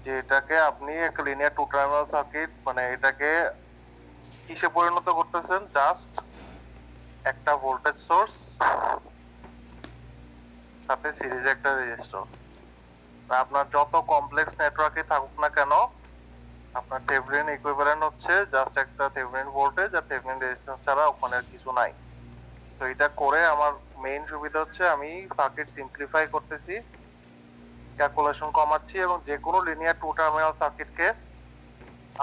যে এটাকে আপনি একটা লিনিয়ার টু টার্মিনাল সার্কিট মানে এটাকে কিসে পরিণত করতেছেন? জাস্ট একটা ভোল্টেজ সোর্স সাথে সিরিজে একটা রেজিস্টর। আপনার যত কমপ্লেক্স নেটওয়ার্কে থাকুক না কেন, আপনার থেভেনিন ইকুইভ্যালেন্ট হচ্ছে জাস্ট একটা থেভেনিন ভোল্টেজ আর থেভেনিন রেজিস্ট্যান্স ছাড়া ওখানে আর কিছু নাই। তো এটা করে আমার মেইন সুবিধা হচ্ছে আমি সার্কিট সিম্পলিফাই করতেছি, ক্যালকুলেশন কমাচ্ছি এবং যে কোনো লিনিয়ার টু টার্মিনাল সার্কিটকে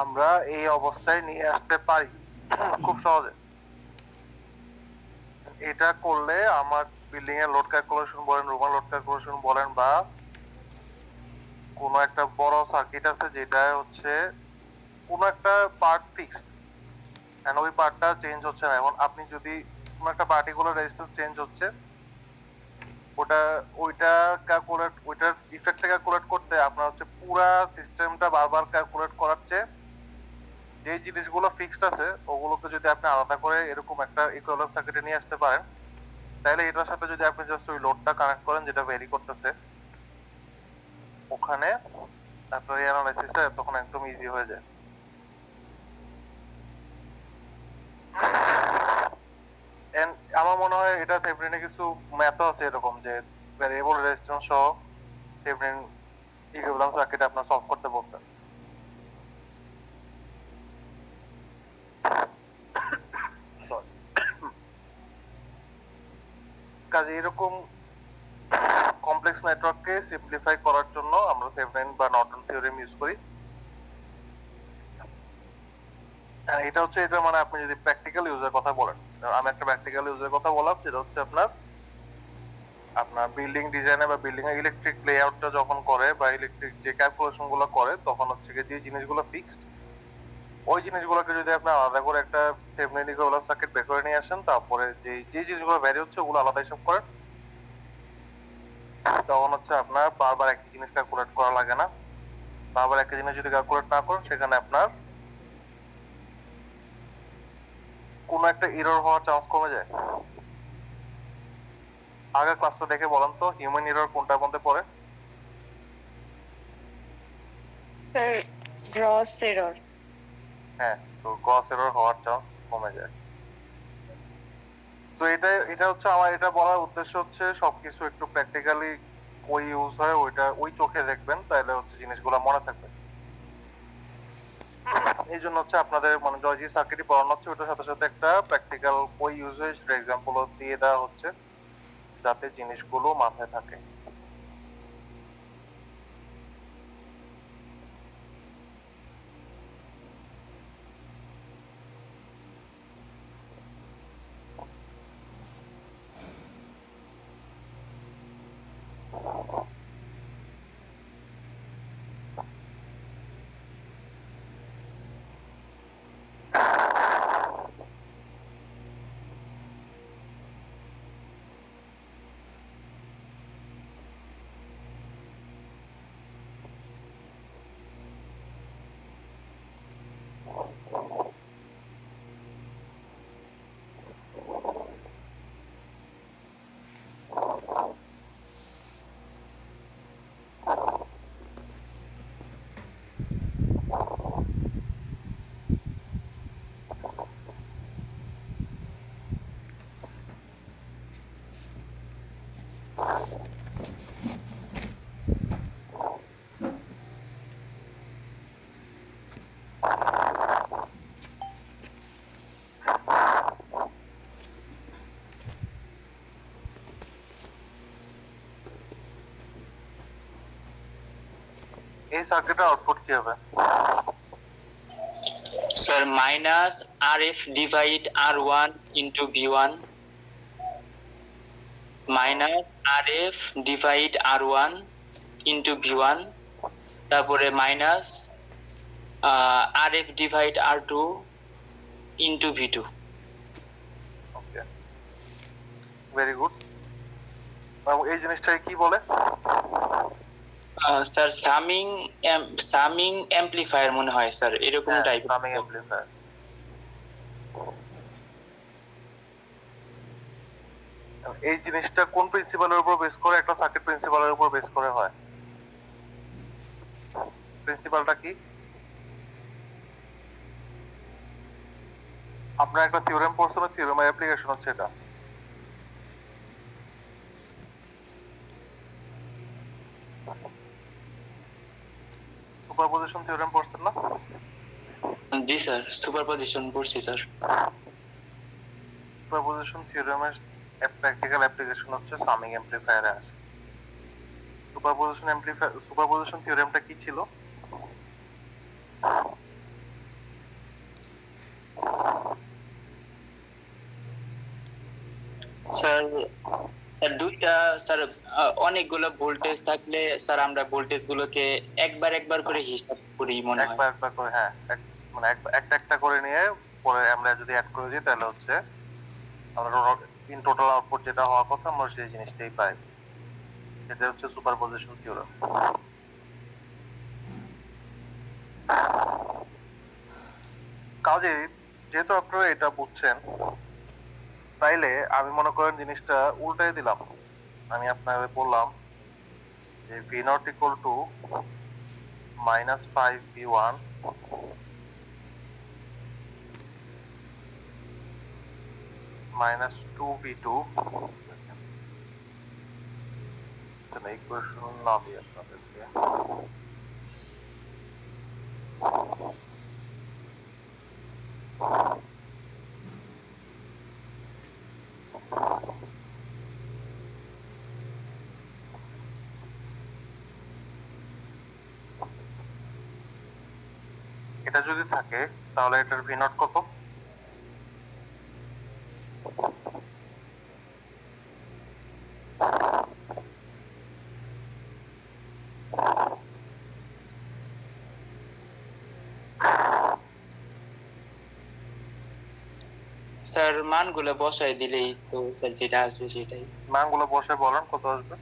আমরা এই অবস্থায় নিয়ে আসতে পারি খুব সহজে। এটা করলে আমার বিল্ডিং এর লোড ক্যালকুলেশন বলেন, রুমাল লোড ক্যালকুলেশন বলেন, বা কোনো একটা বড় সার্কিট আছে যেটা হচ্ছে কোনো একটা পার্ট ফিক্সড এন্ড ওই পার্টটা চেঞ্জ হচ্ছে না। এখন আপনি যদি কোনো একটা পার্টিকুলার রেজিস্ট্যান্স চেঞ্জ হচ্ছে, ওইটার ইফেক্টটা ক্যালকুলেট করতে আপনার হচ্ছে পুরা সিস্টেমটা বারবার ক্যালকুলেট করার চেয়ে যে জিনিসগুলো ফিক্সড আছে ওগুলোকে যদি আপনি আলাদা করে এরকম একটা ইকুইভ্যালেন্ট সার্কিটে নিয়ে আসতে পারেন, তাহলে এটার সাথে যদি আপনি জাস্ট ওই লোডটা কানেক্ট করেন যেটা ভেরি করতেছে, ওখানে আপনার এই অ্যানালাইসিসটা তখন একদম ইজি হয়ে যায়। এন্ড আমার মনে হয় এটা থেভেনিনে কিছু ম্যাথও আছে এরকম যে ভ্যারিয়েবল রেজিস্ট্যান্স সহ থেভেনিন ইকুইভ্যালেন্ট সার্কিট আপনার সলভ করতে বলতেন। কাজে এরকম কমপ্লেক্স নেটওয়ার্ককে সিম্পলিফাই করার জন্য আমরা থেভেনিন বা নর্টন থিওরেম ইউজ করি। এটা হচ্ছে এটা মানে আপনি যদি প্র্যাকটিক্যাল ইউজের কথা বলেন, আমি একটা প্র্যাকটিক্যাল ইউজের কথা বললাম, যেটা হচ্ছে আপনার বিল্ডিং ডিজাইনে বা বিল্ডিং এর ইলেকট্রিক লেআউটটা যখন করে বা ইলেকট্রিক যে ক্যালকুলেশন গুলো করে, তখন হচ্ছে যে জিনিসগুলো ফিক্সড ওই জিনিসগুলোকে যদি আপনি আলাদা করে একটা থেভেনিন ইকুইভ্যালেন্ট সার্কিট বের করে নিয়ে আসেন, তারপরে যে জিনিসগুলো ভ্যারি হচ্ছে ওগুলো আলাদা হিসাব করেন, তখন হচ্ছে আপনার বারবার একই জিনিস ক্যালকুলেট করা লাগে না। বারবার একই জিনিস যদি ক্যালকুলেট না করেন, সেখানে আপনার কোনো একটা এরর হওয়ার চান্স কমে যায়। আগের ক্লাসটা দেখে বলেন তো হিউম্যান এরর কোনটার মধ্যে পড়ে? Sir gross error. হ্যাঁ, তো গ্রস এরর হওয়ার চান্স কমে যায়। তো এটা হচ্ছে আমার এটা বলার উদ্দেশ্য হচ্ছে সবকিছু একটু প্র্যাকটিক্যালি ওই ইউজ হয় ওইটা ওই চোখে দেখবেন, তাহলে হচ্ছে জিনিসগুলো মনে থাকবে। এই জন্য হচ্ছে আপনাদের মানে যে সার্কিটই পড়ানো হচ্ছে ওটার সাথে সাথে একটা প্র্যাকটিক্যাল ওই ইউজেজ এক্সাম্পল দিয়ে দেওয়া হচ্ছে, যাতে জিনিসগুলো মাথায় থাকে। এই সার্কিটের আউটপুট কি হবে? Sir minus RF divide R1 into V1 minus RF divide R1 into V1, তারপরে minus RF divide R2 into V2। ওকে, ভেরি গুড। এই জিনিসটাকে কি বলে? স্যার সামিং অ্যাম্পলিফায়ার মনে হয় স্যার, এরকম টাইপ। Summing amplifier. এই জিনিসটা কোন প্রিন্সিপালের উপর বেস করে একটা সার্কিট প্রিন্সিপালের উপর বেস করে হয়? প্রিন্সিপালটা কি? আপনার একটা থিওরেম পড়ছেন, থিওরেমের অ্যাপ্লিকেশন হচ্ছে এটা। সুপারপজিশন থিওরেম পড়ছেন না? জি স্যার, সুপারপজিশন পড়ছি স্যার। সুপারপজিশন থিওরেমের প্র্যাকটিক্যাল অ্যাপ্লিকেশন হচ্ছে সামিং অ্যাম্পলিফায়ারে আছে। সুপারপজিশন থিওরেমটা কি ছিল? স্যার দুইটা স্যার অনেকগুলো ভোল্টেজ থাকলে স্যার আমরা ভোল্টেজ গুলোকে একবার একবার করে হিসাব করি মনে হয়। একবার একবার করে, হ্যাঁ, মানে একটা একটা করে নিয়ে পরে আমরা যদি অ্যাড করে দিই তাহলে হচ্ছে আমরা ইন টোটাল আউটপুট যেটা হওয়ার কথা আমরা সেই জিনিসটাই পাই। এটা হচ্ছে সুপারপজিশন থিওরেম। কাজে যেহেতু আপনারা এটা বুঝছেন, তাইলে আমি মনে করেন জিনিসটা উল্টাই দিলাম। আমি আপনাকে বললাম যে V naught equal to -5v1 -2v2, equation না দিয়ে আপনাদেরকে এটা যদি থাকে তাহলে এটার ভি নট কত? স্যার মানগুলো বসাই দিলেই তো স্যার যেটা আসবে সেটাই। মানগুলো বসে বলেন কত আসবে।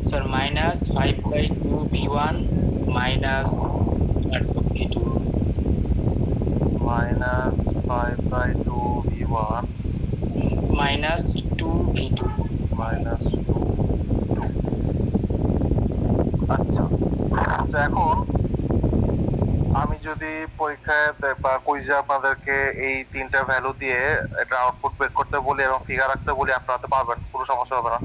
Sir -5/2v1 -2v2 -5/2v1 -2v2। -2. আচ্ছা, তো এখন আমি যদি পরীক্ষায় বা কুইজে আপনাদেরকে এই তিনটা ভ্যালু দিয়ে এটা আউটপুট বের করতে বলি এবং ফিগার রাখতে বলি, আপনারা তো পারবেন, কোনো সমস্যা হবে না।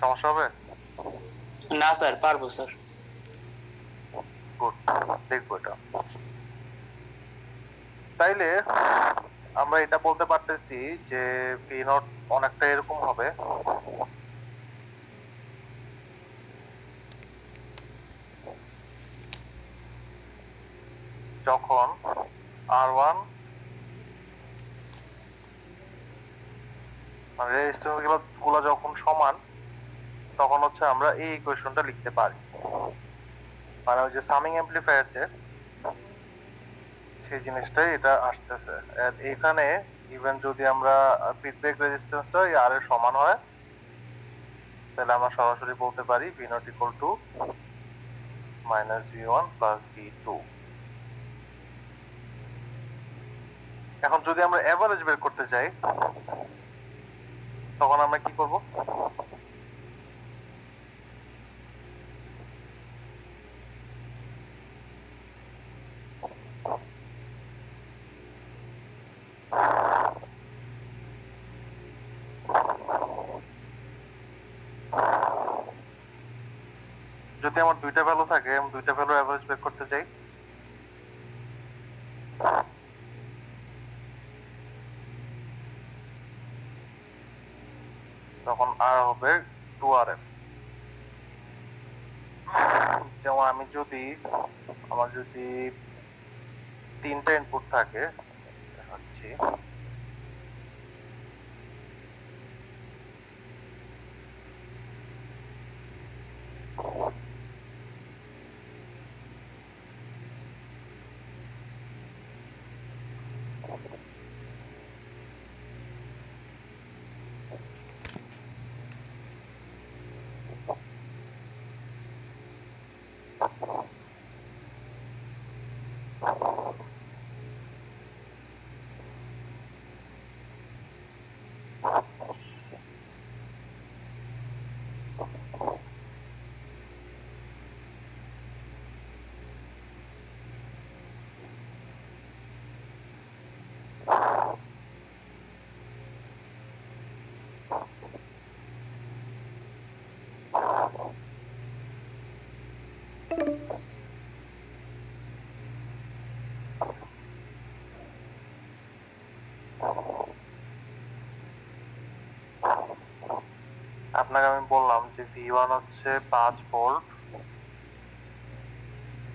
সমস্যা হবে? না স্যার, পারবো স্যার। গুড, দেখবো এটা। তাইলে আমরা এটা বলতে পারতেছি যে ভি নট অনেকটা এরকম হবে, যখন R1 মানে রেজিস্ট্যান্স গুলো যখন সমান, তখন হচ্ছে আমরা এই ইকুয়েশনটা লিখতে পারি। মানে ওই যে সামিং অ্যাম্পলিফায়ার যে সেই জিনিসটাই এটা আসতেছে। এখানে ইভেন যদি আমরা ফিডব্যাক রেজিস্ট্যান্সটা এই আর এর সমান হয়, তাহলে আমরা সরাসরি বলতে পারি V naught equal to -v1 + v2। এখন যদি আমরা এভারেজ বের করতে চাই তখন আমরা কি করব? যদি আমার দুইটা ভ্যালু থাকে, আমি দুইটা ভ্যালু এভারেজ বের করতে চাই, তখন আর হবে 2RF। যেমন আমার যদি তিনটা ইনপুট থাকে, দেখাচ্ছি। আপনাকে আমি বললাম যে V1 হচ্ছে 5 ভোল্ট,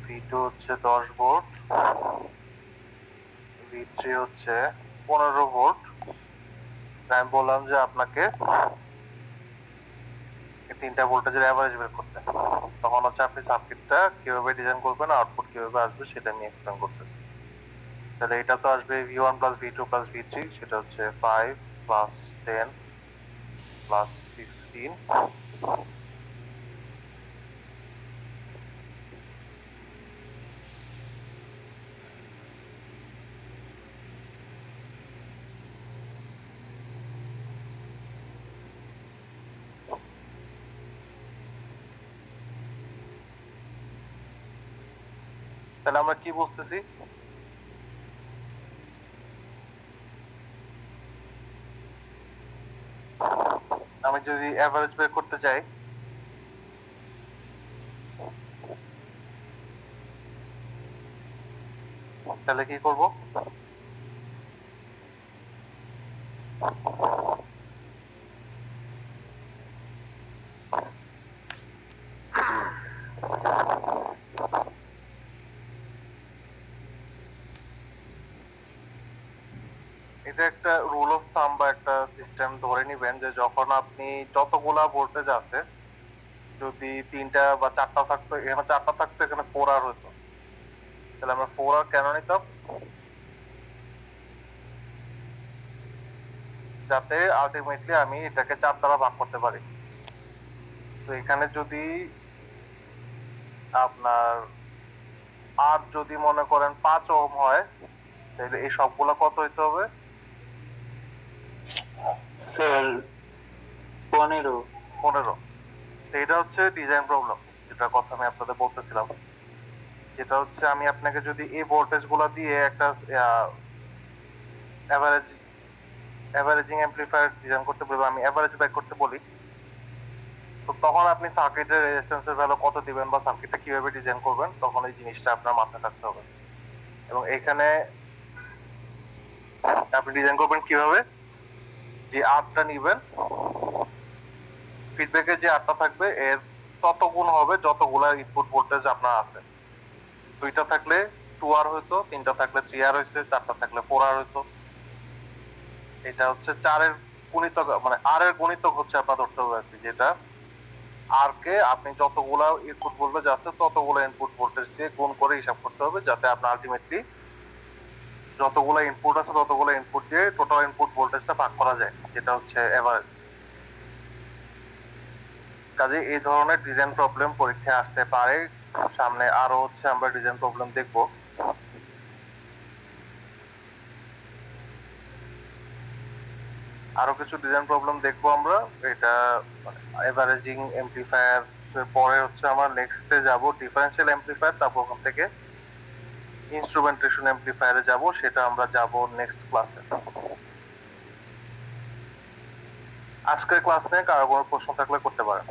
V2 হচ্ছে 10 ভোল্ট, V3 হচ্ছে 15 ভোল্ট। আমি বললাম যে আপনাকে এই তিনটা ভোল্টেজের অ্যাভারেজ বের করতে। তখন হচ্ছে আপনি সার্কিটটা কিভাবে ডিজাইন করবেন, আউটপুট কিভাবে আসবে সেটা আমি এক্সপ্লেন করতেছি। তাহলে এটা তো আসবে V1 plus V2 plus V3, সেটা হচ্ছে 5 প্লাস 10 প্লাস 15। তাহলে আমরা কি বুঝতেছি? আমি যদি অ্যাভারেজ বের করতে চাই, তাহলে কি করব? এটা একটা রুল অফ থাম বা একটা সিস্টেম ধরে নিবেন যে যখন আপনি যতগুলা ভোল্টেজ আছে, যদি 3টা বা 4টা থাকতো, এখানে 4টা থাকতো, এখানে 4 আর হতো, তাহলে আমরা 4 আর কেন নিতাম? যাতে আলটিমেটলি আমি এটাকে 4 দ্বারা ভাগ করতে পারি। তো এখানে যদি আপনার আর যদি মনে করেন 5 ওহম হয়, তাহলে এই সবগুলা কত হইতে হবে? স্যার 15। 15। তো এটা হচ্ছে ডিজাইন প্রবলেম, যেটা কথা আমি আপনাদের বলতেছিলাম। যেটা হচ্ছে আমি আপনাকে যদি এই ভোল্টেজ গুলা দিয়ে একটা অ্যাভারেজিং অ্যাম্পলিফায়ার ডিজাইন করতে বলি, আমি অ্যাভারেজ বের করতে বলি, তো তখন আপনি সার্কিটের রেজিস্ট্যান্সের ভ্যালু কত দিবেন বা সার্কিটটা কিভাবে ডিজাইন করবেন, তখন এই জিনিসটা আপনার মাথায় রাখতে হবে। এবং এখানে আপনি ডিজাইন করবেন কিভাবে, যে আরটা নিবেন, ফিডব্যাকের যে আরটা থাকবে এর তত গুণ হবে যতগুলা ইনপুট ভোল্টেজ আপনার আছে। 2টা থাকলে 2 আর হইতো, 3টা থাকলে 3 আর হয়েছে, 4টা থাকলে 4 আর হইতো। এটা হচ্ছে 4 এর গুণিতক, মানে আর এর গুণিতক হচ্ছে আপনার ধরতে হবে আর কি, যেটা আর কে আপনি যতগুলা ইনপুট ভোল্টেজ আছে ততগুলো ইনপুট ভোল্টেজ দিয়ে গুণ করে হিসাব করতে হবে, যাতে আপনার আলটিমেটলি যতগুলো ইনপুট আছে ততগুলো ইনপুট দিয়ে টোটাল ইনপুট ভোল্টেজটা ভাগ করা যায়, যেটা হচ্ছে এভারেজ। কাজে এই ধরনের ডিজাইন প্রবলেম পরীক্ষায় আসতে পারে। সামনে আরো হচ্ছে আমরা ডিজাইন প্রবলেম দেখব। আরো কিছু ডিজাইন প্রবলেম দেখবো আমরা। এটা এভারেজিং এমপ্লিফায়ার পরে হচ্ছে আমরা নেক্সটে যাব ডিফারেন্সিয়াল এমপ্লিফায়ার, তারপর ওখান থেকে ইনস্ট্রুমেন্টেশন এমপ্লিফায়ারে যাব, সেটা আমরা যাব নেক্সট ক্লাসে। আজকের ক্লাস নিয়ে কারো কোনো প্রশ্ন থাকলে করতে পারেন।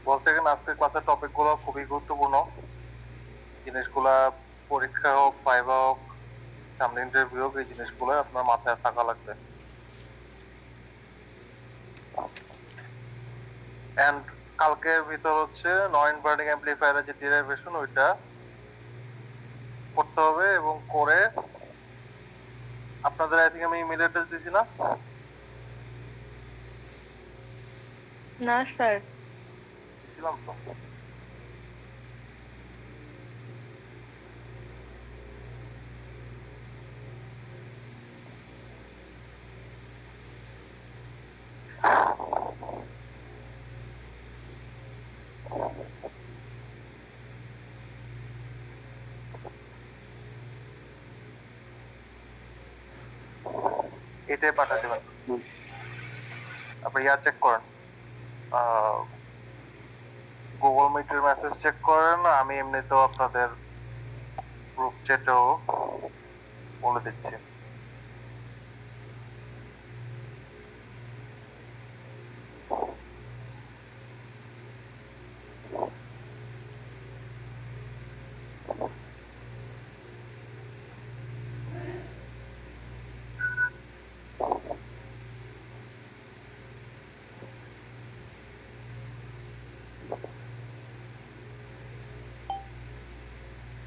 বলতে গেলে আজকের ক্লাসের টপিক গুলো খুবই গুরুত্বপূর্ণ। জিনিসগুলা পরীক্ষা হোক, ভাইভা হোক, সামনে ইন্টারভিউ হোক, এই জিনিসগুলো আপনার মাথায় থাকা লাগবে। এন্ড কালকের ভিতর হচ্ছে নন ইনভার্টিং অ্যাম্পলিফায়ারের যে ডিরাইভেশন, ওইটা করতে হবে। এবং করে আপনাদের আই থিঙ্ক আমি ইমেল অ্যাড্রেস দিছি না? না স্যার। দিছিলাম তো। এটাই পাঠিয়ে দেবেন। আপনি ইয়া চেক করেন, গুগল মিটের মেসেজ চেক করেন। আমি এমনিতেও আপনাদের গ্রুপ চ্যাটেও বলে দিচ্ছি।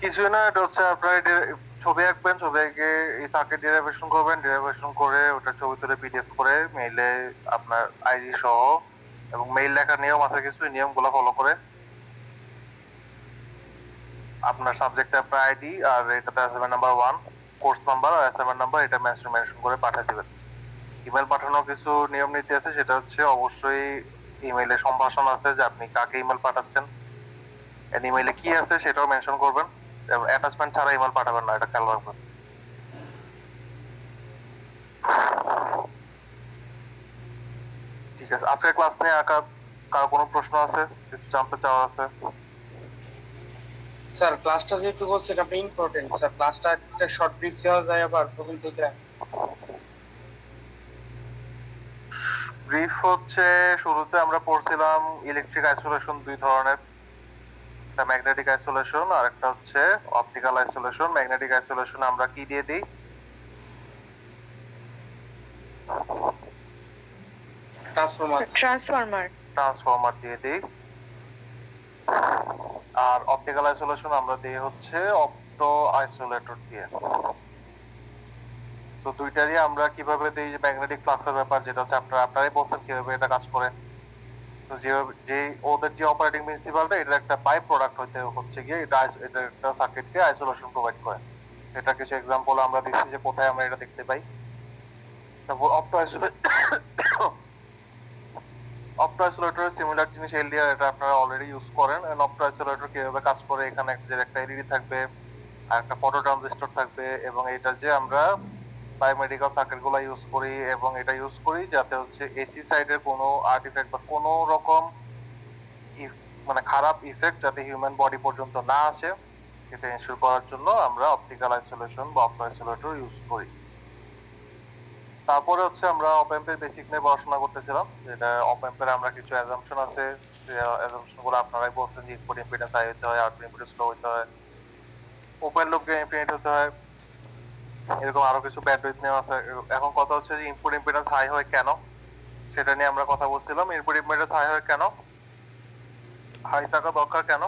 কিছুই না, এটা হচ্ছে আপনার ছবি আঁকবেন, ছবি এঁকে এই সার্কিট ডেরিভেশন করবেন, ডেরিভেশন করে ওটা ছবি তুলে পিডিএফ করে মেইলে আপনার আইডি সহ এবং মেইল লেখার নিয়ম আছে কিছু, নিয়মগুলো ফলো করে আপনার সাবজেক্টে আপনার আইডি আর এটাতে অ্যাসাইনমেন্ট নাম্বার 1, কোর্স নাম্বার আর অ্যাসাইনমেন্ট নাম্বার এটা মেনশন করে পাঠিয়ে দিবেন। ইমেল পাঠানোর কিছু নিয়ম নীতি আছে, সেটা হচ্ছে অবশ্যই ইমেইলে সম্ভাষণ আছে যে আপনি কাকে ইমেল পাঠাচ্ছেন, ইমেইলে কি আছে সেটাও মেনশন করবেন এবং অ্যাটাচমেন্ট ছাড়া ইমেল পাঠাবেন না, এটা খেয়াল রাখবেন। ঠিক আছে, আজকের ক্লাস নিয়ে কার কোনো প্রশ্ন আছে, কিছু জানতে চাওয়া আছে? স্যার ক্লাসটা যেহেতু বলছেন আপনি ইম্পর্টেন্ট, স্যার ক্লাসটা একটা শর্ট ব্রিফ দেওয়া যায় আবার প্রথম থেকে? ব্রিফ হচ্ছে শুরুতে আমরা পড়ছিলাম ইলেকট্রিক আইসোলেশন দুই ধরনের, একটা ম্যাগনেটিক আইসোলেশন আর একটা হচ্ছে অপটিক্যাল আইসোলেশন। ম্যাগনেটিক আইসোলেশন আমরা কি দিয়ে দিই? ট্রান্সফরমার দিয়ে দিই। আর অপটিক্যাল আইসোলেশন আমরা দিই হচ্ছে অপটো আইসোলেটর দিয়ে। তো দুইটারই আমরা কিভাবে দিই, যে ম্যাগনেটিক ফ্লাক্সের ব্যাপার যেটা হচ্ছে আপনারাই বলছেন কিভাবে এটা কাজ করে। তো যে ওদের যে অপারেটিং প্রিন্সিপালটা, এটা একটা বাই প্রোডাক্ট হচ্ছে গিয়ে এটা একটা সার্কিটকে আইসোলেশন প্রোভাইড করে। এটা কিছু এক্সাম্পল আমরা দিচ্ছি যে কোথায় আমরা এটা দেখতে পাই। তারপর অপটো আইসোলেটরের সিমিলার জিনিস এলডিআর, এটা আপনারা অলরেডি ইউজ করেন। অপটো আইসোলেটর কিভাবে কাজ করে, এখানে একটা এলইডি থাকবে আর একটা ফটো ট্রানজিস্টর থাকবে এবং এটা যে আমরা বায়োমেডিক্যাল সার্কিটগুলো ইউজ করি এবং এটা ইউজ করি যাতে হচ্ছে এসি সাইডের কোনো আর্টিফ্যাক্ট বা কোনো রকম মানে খারাপ ইফেক্ট যাতে হিউম্যান বডি পর্যন্ত না আসে, এটা এনশিওর করার জন্য আমরা অপটিক্যাল আইসোলেশন বা অপটো আইসোলেটর ইউজ করি। তারপরে হচ্ছে আমরা অপ অ্যাম্পের বেসিক নিয়ে পড়াশোনা করতেছিলাম, যেটা অপ অ্যাম্পের আমরা কিছু অ্যাজাম্পশন আছে, অ্যাজাম্পশনগুলো আপনারাই বলছেন যে ইনপুট ইম্পিডেন্স হাই হতে হয়, আউটপুট ইম্পিডেন্স লো হতে হয়, ওপেন লুপ গেইন ইনফিনিট হতে হয়, এরকম আরো কিছু ব্যান্ডউইথ নিয়ে আছে। এখন কথা হচ্ছে যে ইনপুট ইম্পিডেন্স হাই হয় কেন, সেটা নিয়ে আমরা কথা বলছিলাম। ইনপুট ইম্পিডেন্স হাই হয় কেন, হাই থাকা দরকার কেন?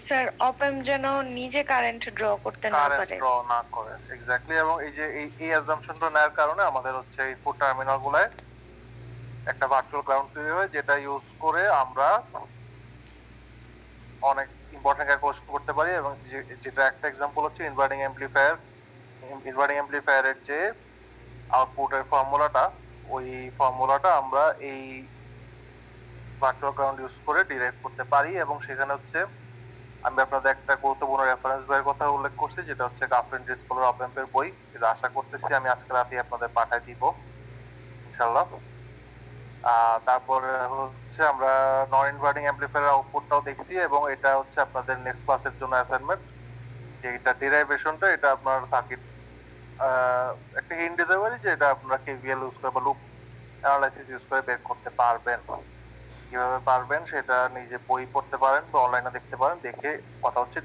স্যার অপ অ্যাম্প যেন নিজে কারেন্ট ড্র করতে না কারেন্ট পারে। ড্র না করে, এক্স্যাক্টলি। এবং এই যে এই অ্যাজাম্পশনটা নেওয়ার কারণে আমাদের হচ্ছে ইনপুট টার্মিনাল গুলায় একটা ভার্চুয়াল গ্রাউন্ড তৈরি হয়, যেটা ইউজ করে আমরা অনেক ইম্পর্টেন্ট ক্যালকুলেশন করতে পারি। এবং যেটা একটা এক্সাম্পল হচ্ছে ইনভার্টিং অ্যাম্প্লিফায়ারের যে আউটপুটের ফর্মুলাটা, ওই ফর্মুলাটা আমরা এই ভার্চুয়াল গ্রাউন্ড ইউজ করে ডিরাইভ করতে পারি। এবং সেখানে হচ্ছে আমি আপনাদের একটা গুরুত্বপূর্ণ রেফারেন্স বইয়ের কথা উল্লেখ করছি, যেটা হচ্ছে গাফ্রেন ডিসকোলার অপ অ্যাম্পের বই। এটা আশা করতেছি আমি আজকে রাতে আপনাদের পাঠিয়ে দিব ইনশাআল্লাহ। তারপরে হচ্ছে আমরা নন ইনভার্টিং অ্যাম্প্লিফায়ারের আউটপুটটাও দেখছি এবং এটা হচ্ছে আপনাদের নেক্সট ক্লাসের জন্য অ্যাসাইনমেন্ট, যে এটা ডেরাইভেশনটা এটা আপনার সার্কিট একটা হিন্ট দিতে পারি যে এটা আপনারা কেভিএল ইউজ করে বা লুপ অ্যানালাইসিস ইউজ করে বের করতে পারবেন। কিভাবে পারবেন সেটা নিজে বই পড়তে পারেন বা অনলাইনে দেখতে পারেন, দেখে কথা হচ্ছে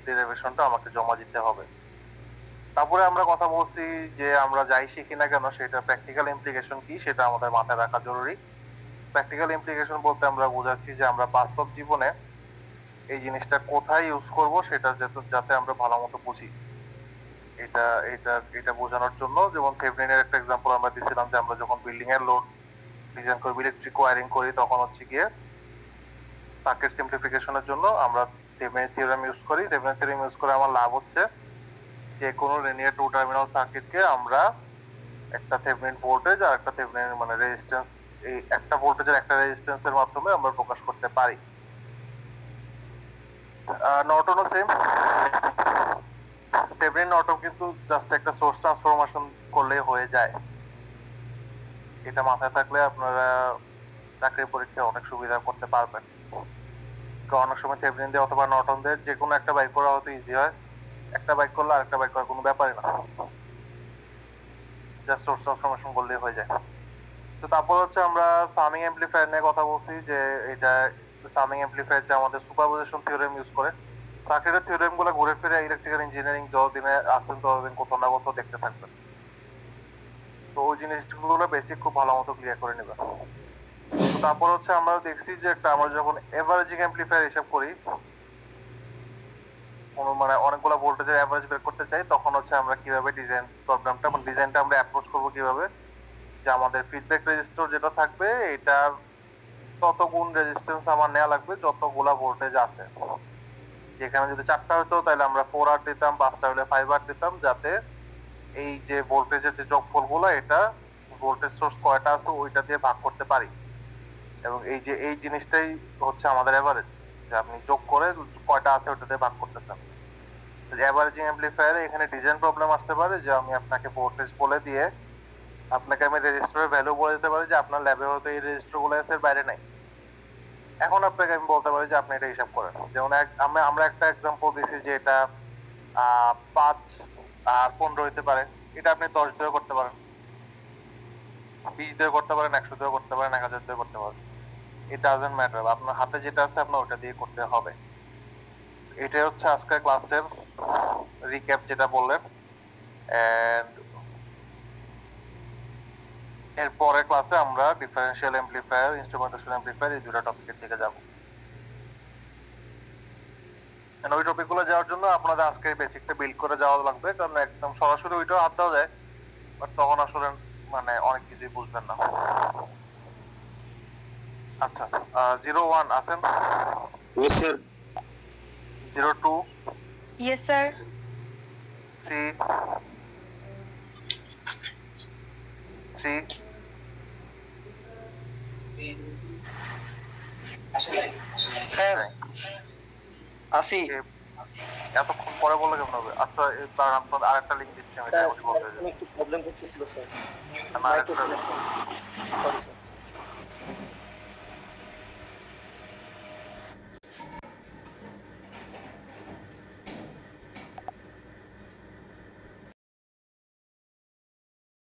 ডেরিভেশনটা আমাকে জমা দিতে হবে। তারপরে আমরা কথা বলছি যে আমরা যাই শিখি না কেন সেটা প্র্যাকটিক্যাল ইমপ্লিকেশন কি সেটা আমাদের মাথায় রাখা জরুরি। প্র্যাকটিক্যাল ইমপ্লিকেশন বলতে আমরা বোঝাচ্ছি যে আমরা বাস্তব জীবনে এই জিনিসটা কোথায় ইউজ করব সেটা যাতে আমরা ভালো মতো বুঝি। এটা বোঝানোর জন্য, যেমন থেভনিনের একটা এক্সাম্পল আমরা দিয়েছিলাম যে আমরা যখন বিল্ডিং এর লোড ডিজাইন করি, ইলেকট্রিক ওয়্যারিং করি, তখন হচ্ছে গিয়ে সার্কিট সিম্পলিফিকেশনের জন্য আমরা থেভনিন থিওরেম ইউজ করি। থেভনিন থিওরেম ইউজ করে আমার লাভ হচ্ছে যে কোনো লিনিয়ার টু টার্মিনাল সার্কিটকে আমরা একটা থেভনিন ভোল্টেজ আর একটা থেভনিন মানে রেজিস্ট্যান্স, এই একটা ভোল্টেজের একটা রেজিস্ট্যান্সের মাধ্যমে আমরা প্রকাশ করতে পারি। নর্টনও সেম, থেভনিন নর্টন কিন্তু জাস্ট একটা সোর্স ট্রান্সফরমেশন করলেই হয়ে যায়। এটা মাথায় থাকলে আপনারা চাকরির পরীক্ষায় অনেক সুবিধা করতে পারবেন। অনেক সময় থেভনিন দিয়ে অথবা নর্টন দিয়ে যে কোনো একটা বাইক করা হয়তো ইজি হয়, একটা বাইক করলে আরেকটা বাইক করার কোনো ব্যাপারই না, জাস্ট সোর্স ট্রান্সফরমেশন করলেই হয়ে যায়। তো তারপর হচ্ছে আমরা সামিং অ্যাম্প্লিফায়ার নিয়ে কথা বলছি, যে এটা সামিং অ্যাম্প্লিফায়ার যে আমাদের সুপারপজিশন থিওরেম ইউজ করে। সার্কিটের থিওরেম গুলো ঘুরে ফিরে ইলেকট্রিক্যাল ইঞ্জিনিয়ারিং যতদিনে আসছেন ততদিন কোথাও না কোথাও দেখতে থাকবেন। তো ওই জিনিসগুলো বেসিক খুব ভালো মতো ক্লিয়ার করে নেবেন। তারপর হচ্ছে আমরা দেখছি যে একটা আমরা যখন এভারেজিং অ্যাম্পলিফায়ার হিসাব করি, মানে অনেকগুলো ভোল্টেজের এভারেজ বের করতে চাই, তখন হচ্ছে আমরা কিভাবে ডিজাইন প্রবলেমটা মানে ডিজাইনটা আমরা অ্যাপ্রোচ করবো কিভাবে, যে আমাদের ফিডব্যাক রেজিস্টর যেটা থাকবে এটার তত গুণ রেজিস্ট্যান্স আমার নেওয়া লাগবে যতগুলা ভোল্টেজ আছে। যেখানে যদি 4টা হতো তাহলে আমরা 4R দিতাম, 5টা হলে 5R দিতাম, যাতে এই যে ভোল্টেজের যে যোগফলগুলো এটা ভোল্টেজ সোর্স কয়টা আছে ওইটা দিয়ে ভাগ করতে পারি। এবং এই যে এই জিনিসটাই হচ্ছে আমাদের এভারেজ, যে আপনি যোগ করে কয়টা আছে ওটা দিয়ে ভাগ করতেছেন। এভারেজিং অ্যাম্পলিফায়ারে এখানে ডিজাইন প্রবলেম আসতে পারে, যে আমি আপনাকে ভোল্টেজ বলে দিয়ে আপনাকে আমি রেজিস্টরের ভ্যালু বলে দিতে পারি যে আপনার ল্যাবে হয়তো এই রেজিস্টরগুলো এর বাইরে নাই। এখন আপনাকে আমি বলতে পারি যে আপনি এটা হিসাব করেন। যেমন আমরা একটা এক্সাম্পল দিছি যে এটা 5 আর 15 হইতে পারে, এটা আপনি 10 দিয়ে করতে পারেন, 20 দিয়ে করতে পারেন, 100 দিয়ে করতে পারেন, 1000 দিয়ে করতে পারেন। ইট ডাজন্ট ম্যাটার, আপনার হাতে যেটা আছে আপনার ওটা দিয়ে করতে হবে। এটাই হচ্ছে আজকের ক্লাসের রিক্যাপ যেটা বললেন। এন্ড এর পরের ক্লাসে আমরা ডিফারেনশিয়াল অ্যাম্পলিফায়ার, ইনস্ট্রুমেন্টেশন অ্যাম্পলিফায়ার এই দুটো টপিকের দিকে যাব। ওই টপিকগুলো যাওয়ার জন্য আপনাদের আজকে বেসিকটা বিল্ড করে যাওয়া লাগবে, কারণ একদম সরাসরি ওইটাও হাত দেওয়া যায়, বাট তখন আসলে মানে অনেক কিছুই বুঝবেন না। আচ্ছা, 01 আছেন? Yes, sir. 02, yes sir. 3, sir আসি এতক্ষণ পরে বলে কেমন হবে? আচ্ছা, এবার আপনার আরেকটা লিঙ্ক দিচ্ছি আমি, স্যার এটা বলতে একটু প্রবলেম করতেছিল স্যার আরেকটা সরি স্যার